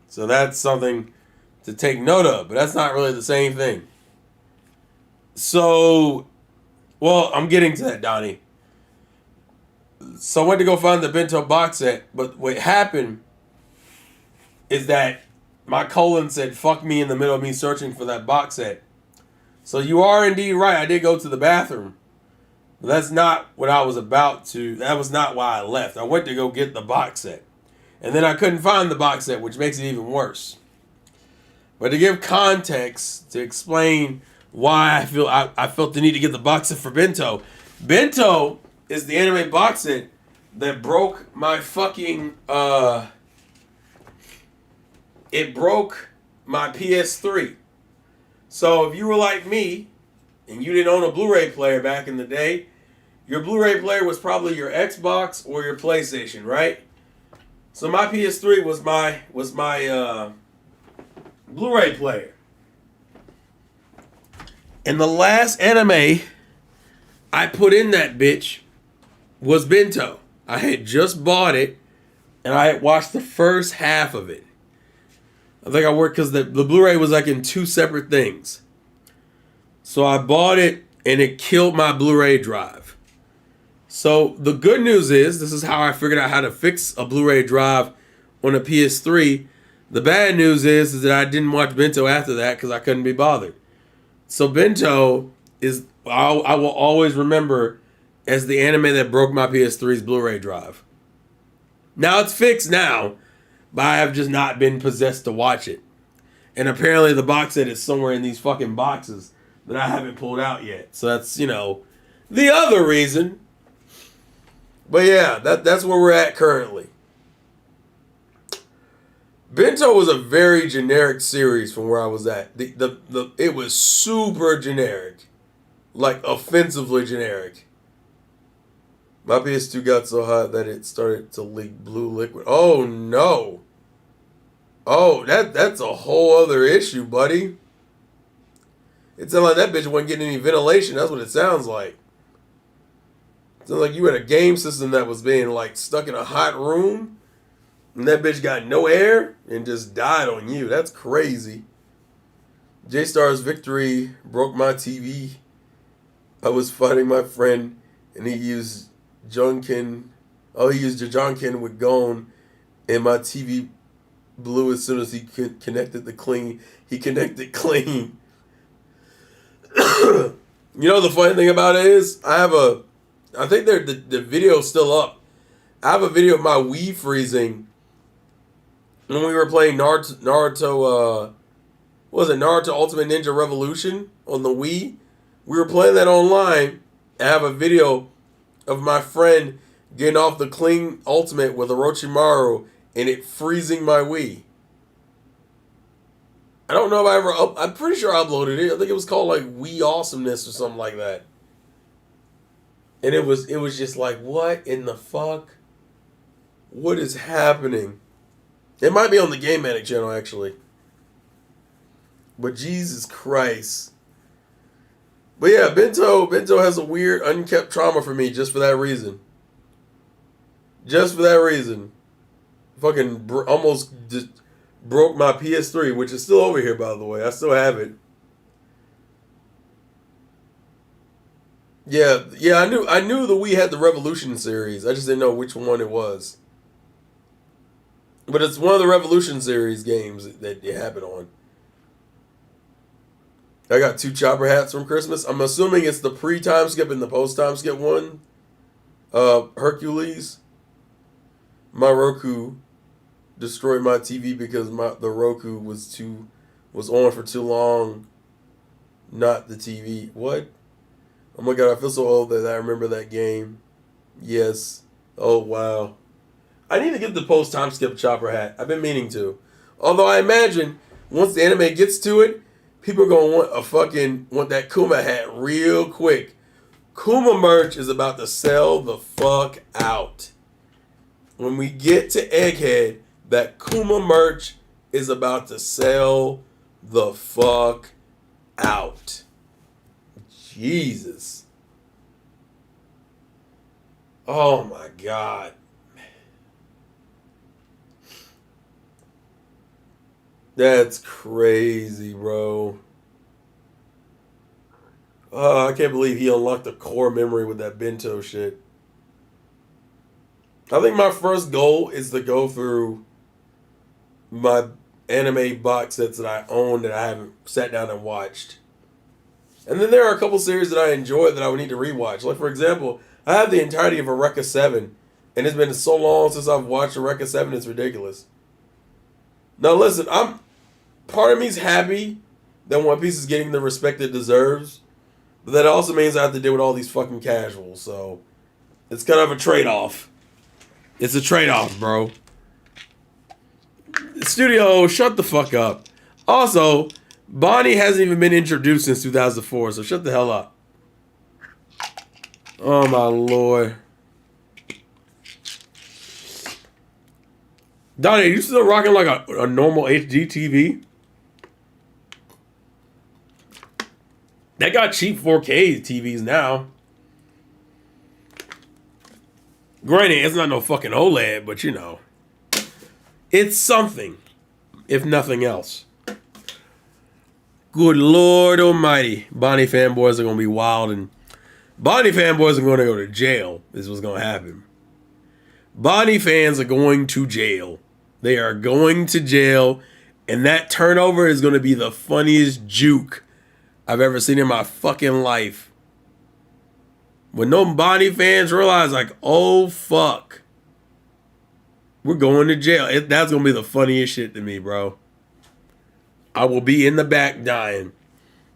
[SPEAKER 1] So that's something to take note of. But that's not really the same thing. So, well, I'm getting to that, Donnie. So I went to go find the Bento box set. But what happened is that my colon said, fuck me in the middle of me searching for that box set. So you are indeed right. I did go to the bathroom. But that's not what I was about to. That was not why I left. I went to go get the box set. And then I couldn't find the box set, which makes it even worse. But to give context, to explain why I felt the need to get the box set for Bento. Bento is the anime box set that broke my fucking it broke my PS3. So if you were like me and you didn't own a Blu-ray player back in the day, your Blu-ray player was probably your Xbox or your PlayStation, right? So my PS3 was my Blu-ray player. And the last anime I put in that bitch was Bento. I had just bought it and I had watched the first half of it. I think I worked because the Blu-ray was like in two separate things. So I bought it and it killed my Blu-ray drive. So the good news is, this is how I figured out how to fix a Blu-ray drive on a PS3. The bad news is that I didn't watch Bento after that because I couldn't be bothered. So Bento is, I will always remember as the anime that broke my PS3's Blu-ray drive. Now it's fixed now, but I have just not been possessed to watch it. And apparently the box set is somewhere in these fucking boxes that I haven't pulled out yet. So that's, the other reason. But yeah, that's where we're at currently. Bento was a very generic series from where I was at. It was super generic. Like offensively generic. My PS2 got so hot that it started to leak blue liquid. Oh no. Oh, that's a whole other issue, buddy. It sounds like that bitch wasn't getting any ventilation. That's what it sounds like. It sounds like you had a game system that was being like stuck in a hot room and that bitch got no air and just died on you. That's crazy. J-Star's victory broke my TV. I was fighting my friend and he used Jonkin. Oh, he used Jonkin with Gone and my TV blew as soon as he connected the clean. He connected clean. The funny thing about it is, I think the video's still up. I have a video of my Wii freezing when we were playing Naruto Naruto Ultimate Ninja Revolution on the Wii. We were playing that online. I have a video of my friend getting off the clean Ultimate with Orochimaru and it freezing my Wii. I don't know if I'm pretty sure I uploaded it. I think it was called like Wii Awesomeness or something like that. And it was just like, what in the fuck? What is happening? It might be on the Game Manic channel actually. But Jesus Christ. But yeah, Bento has a weird unkept trauma for me just for that reason. Just for that reason. Fucking almost just broke my PS3, which is still over here, by the way. I still have it. Yeah, I knew the Wii had the Revolution series. I just didn't know which one it was. But it's one of the Revolution series games that it happened on. I got 2 chopper hats from Christmas. I'm assuming it's the pre-time skip and the post-time skip one. Hercules. My Roku destroyed my TV because the Roku was on for too long. Not the TV. What? Oh my god, I feel so old that I remember that game. Yes. Oh wow. I need to get the post-time skip chopper hat. I've been meaning to. Although I imagine once the anime gets to it, people are gonna want that Kuma hat real quick. Kuma merch is about to sell the fuck out. When we get to Egghead, that Kuma merch is about to sell the fuck out. Jesus. Oh my god. That's crazy, bro. I can't believe he unlocked a core memory with that Bento shit. I think my first goal is to go through my anime box sets that I own that I haven't sat down and watched. And then there are a couple series that I enjoy that I would need to rewatch. Like, for example, I have the entirety of Eureka 7, and it's been so long since I've watched Eureka 7, it's ridiculous. Now, listen, part of me's happy that One Piece is getting the respect it deserves, but that also means I have to deal with all these fucking casuals, so it's kind of a trade-off. It's a trade-off, bro. Studio, shut the fuck up. Also, Bonnie hasn't even been introduced since 2004, so shut the hell up. Oh my lord. Donnie, are you still rocking like a normal HD TV? They got cheap 4K TVs now. Granted, it's not no fucking OLED, but you know. It's something, if nothing else. Good Lord Almighty. Bonnie fanboys are going to be wild, and Bonnie fanboys are going to go to jail. This is what's going to happen. Bonnie fans are going to jail. They are going to jail, and that turnover is going to be the funniest juke I've ever seen in my fucking life. When no Bonnie fans realize, like, oh, fuck. We're going to jail. That's going to be the funniest shit to me, bro. I will be in the back dying.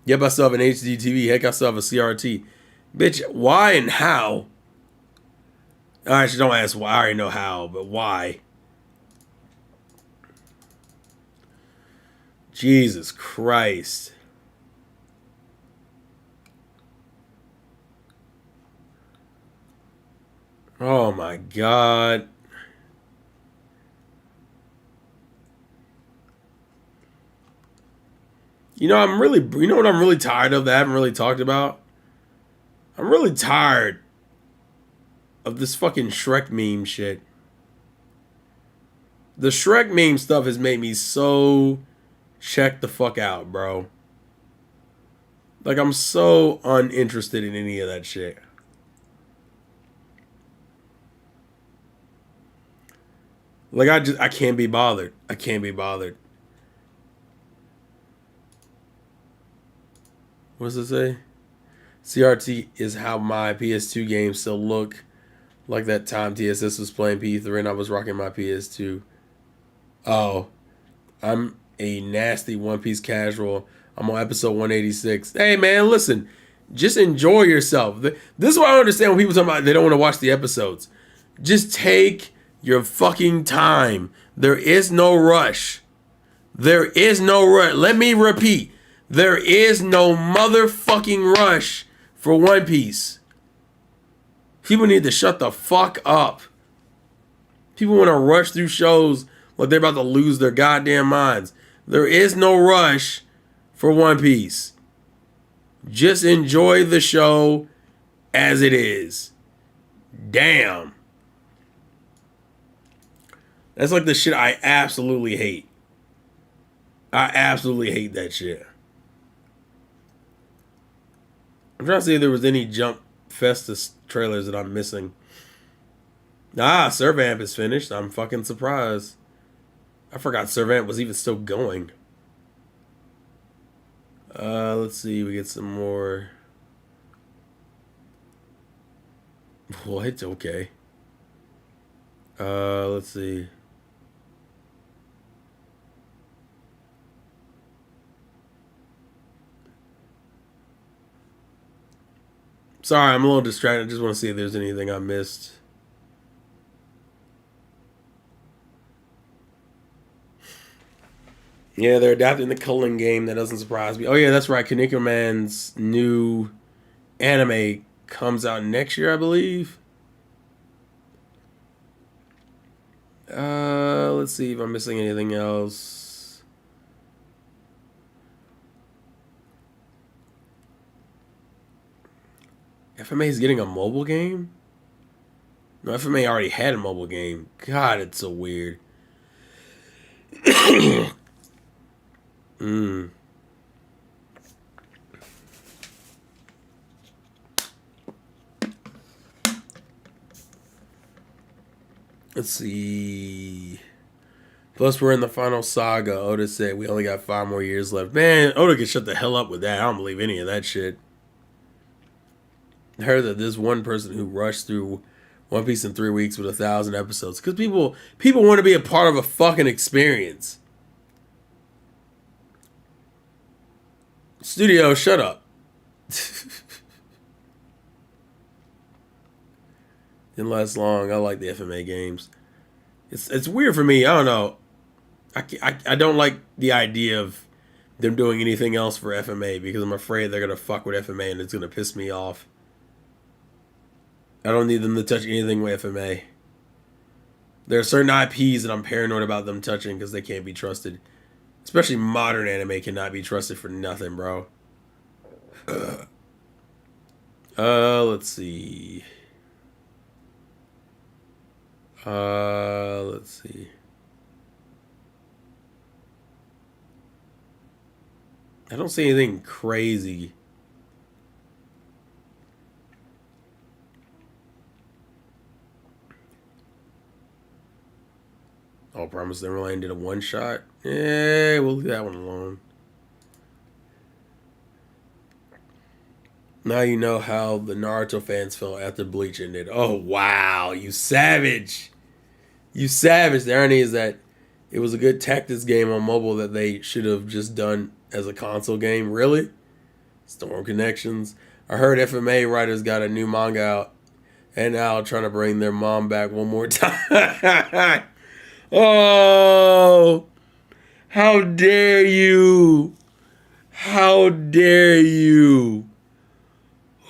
[SPEAKER 1] Yep, I still have an HD TV. Heck, I still have a CRT. Bitch, why and how? Actually, don't ask why. I already know how, but why? Jesus Christ. Oh my God. You know, you know what I'm really tired of that I haven't really talked about? I'm really tired of this fucking Shrek meme shit. The Shrek meme stuff has made me so check the fuck out, bro. Like, I'm so uninterested in any of that shit. Like, I can't be bothered. I can't be bothered. What does it say? CRT is how my PS2 games still look. Like that time TSS was playing P3 and I was rocking my PS2. Oh, I'm a nasty One Piece casual. I'm on episode 186. Hey, man, listen. Just enjoy yourself. This is what I understand when people talk about they don't want to watch the episodes. Just take your fucking time. There is no rush. There is no rush. Let me repeat. There is no motherfucking rush for One Piece. People need to shut the fuck up. People want to rush through shows like they're about to lose their goddamn minds. There is no rush for One Piece. Just enjoy the show as it is. Damn. That's like the shit I absolutely hate. I absolutely hate that shit. I'm trying to see if there was any Jump Festus trailers that I'm missing. Servamp is finished. I'm fucking surprised. I forgot Servamp was even still going. Let's see. We get some more. What? Okay. Let's see. Sorry, I'm a little distracted. I just want to see if there's anything I missed. Yeah, they're adapting the Culling game. That doesn't surprise me. Oh, yeah, that's right. Kinnikuman Man's new anime comes out next year, I believe. Let's see if I'm missing anything else. FMA is getting a mobile game? No, FMA already had a mobile game. God, it's so weird. Let's see. Plus, we're in the final saga. Oda said we only got 5 more years left. Man, Oda can shut the hell up with that. I don't believe any of that shit. I heard that this one person who rushed through One Piece in 3 weeks with 1,000 episodes. Because people want to be a part of a fucking experience. Studio, shut up. Didn't last long. I like the FMA games. It's weird for me. I don't know. I don't like the idea of them doing anything else for FMA because I'm afraid they're gonna fuck with FMA and it's gonna piss me off. I don't need them to touch anything with FMA. There are certain IPs that I'm paranoid about them touching because they can't be trusted. Especially modern anime cannot be trusted for nothing, bro. Let's see. Let's see. I don't see anything crazy. Oh, Promised Neverland did a one shot. Yeah, we'll leave that one alone. Now you know how the Naruto fans felt after Bleach ended. Oh, wow. You savage. You savage. The irony is that it was a good tactics game on mobile that they should have just done as a console game. Really? Storm Connections. I heard FMA writers got a new manga out and now trying to bring their mom back one more time. Oh, how dare you? How dare you?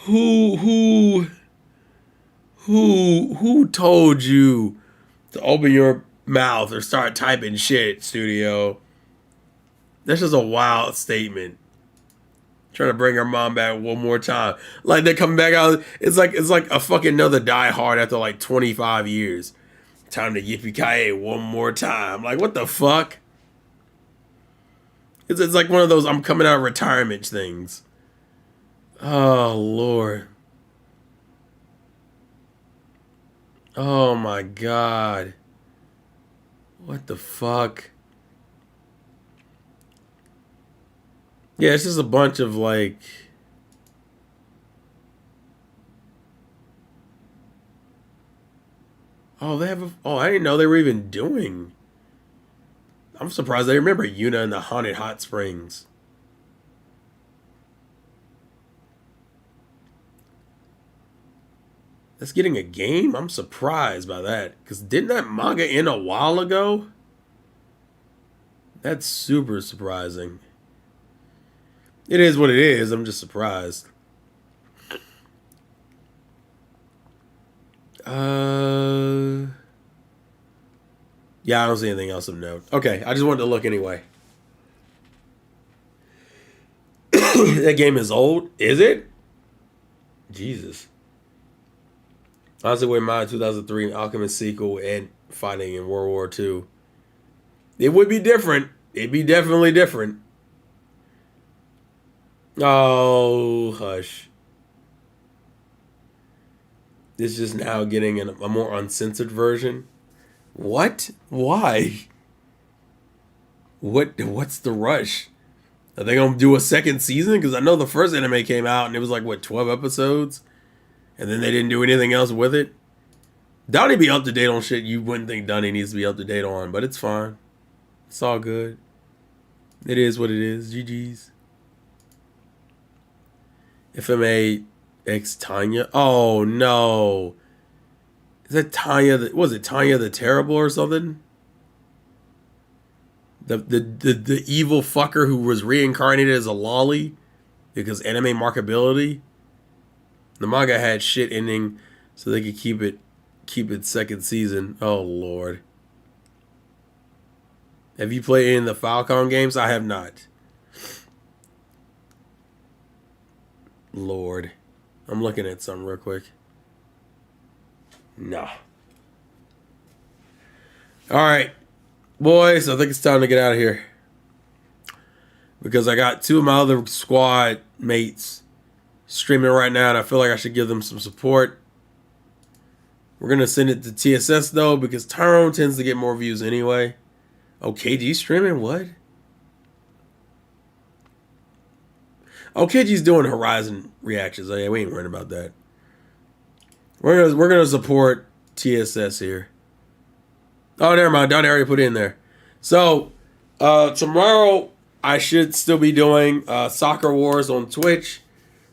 [SPEAKER 1] Who told you to open your mouth or start typing shit, studio? That's just a wild statement. Trying to bring her mom back one more time. Like they're coming back out. It's like a fucking another Die Hard after like 25 years. Time to yippee-ki-yay one more time. Like, what the fuck? It's like one of those I'm coming out of retirement things. Oh, Lord. Oh, my God. What the fuck? Yeah, it's just a bunch of, like... Oh, they have a... Oh, I didn't know they were even doing... I'm surprised they remember Yuna and the Haunted Hot Springs. That's getting a game? I'm surprised by that. Because didn't that manga end a while ago? That's super surprising. It is what it is. I'm just surprised. Yeah, I don't see anything else of note. Okay, I just wanted to look anyway. That game is old. Is it? Jesus. Honestly, with my 2003 Alchemist sequel and fighting in World War II, it would be different. It'd be definitely different. Oh, hush. This is just now getting a more uncensored version. What? Why? What's the rush? Are they gonna do a second season? Because I know the first anime came out and it was like, what, 12 episodes? And then they didn't do anything else with it? Donnie be up to date on shit you wouldn't think Donnie needs to be up to date on, but it's fine. It's all good. It is what it is. GG's. FMA X Tanya. Oh no. Is that Tanya? Was it Tanya the Terrible or something? The evil fucker who was reincarnated as a lolly because anime markability. The manga had shit ending so they could keep its second season. Oh Lord. Have you played any of the Falcon games? I have not. Lord. I'm looking at something real quick. Nah. Alright. Boys, I think it's time to get out of here. Because I got two of my other squad mates streaming right now, and I feel like I should give them some support. We're going to send it to TSS, though, because Tyrone tends to get more views anyway. Oh, KG streaming? What? Oh, KG's doing Horizon reactions. Oh, yeah, we ain't worried about that. We're gonna support TSS here. Oh, never mind. Donnie already put it in there. So, tomorrow I should still be doing Soccer Wars on Twitch.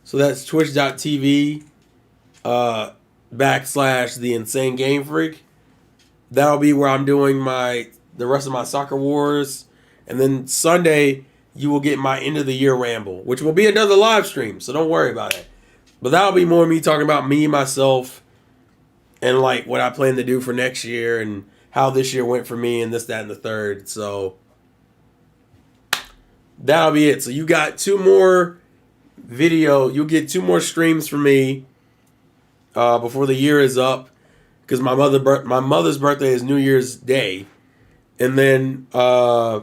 [SPEAKER 1] So that's twitch.tv / The Insane Game Freak. That'll be where I'm doing the rest of my Soccer Wars. And then Sunday, you will get my end of the year ramble, which will be another live stream. So don't worry about it. But that'll be more me talking about me, myself, and like what I plan to do for next year and how this year went for me and this, that, and the third. So that'll be it. So you got two more you'll get two more streams from me before the year is up, because my mother's birthday is New Year's Day. And then I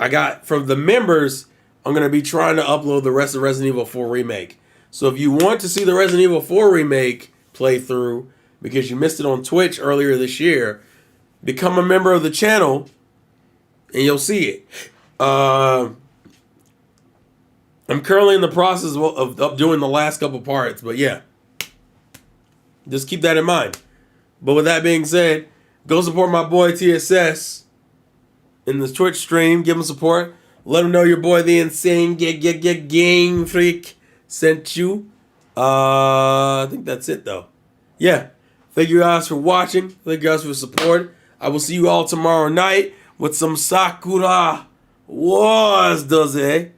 [SPEAKER 1] got, from the members, I'm going to be trying to upload the rest of Resident Evil 4 Remake. So if you want to see the Resident Evil 4 Remake playthrough, because you missed it on Twitch earlier this year, become a member of the channel and you'll see it. I'm currently in the process of doing the last couple parts, but yeah. Just keep that in mind. But with that being said, go support my boy TSS in the Twitch stream. Give him support. Let him know your boy the Insane Game Freak sent you. I think that's it though. Yeah. Thank you guys for watching. Thank you guys for the support. I will see you all tomorrow night with some Sakura Wars, does it?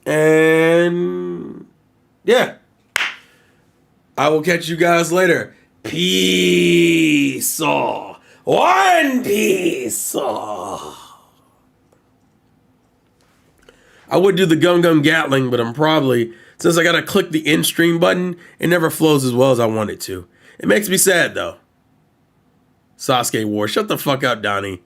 [SPEAKER 1] And yeah. I will catch you guys later. Peace. One Piece. I would do the Gun Gatling, but I'm probably, since I gotta click the end stream button, it never flows as well as I want it to. It makes me sad though. Sasuke War. Shut the fuck up, Donnie.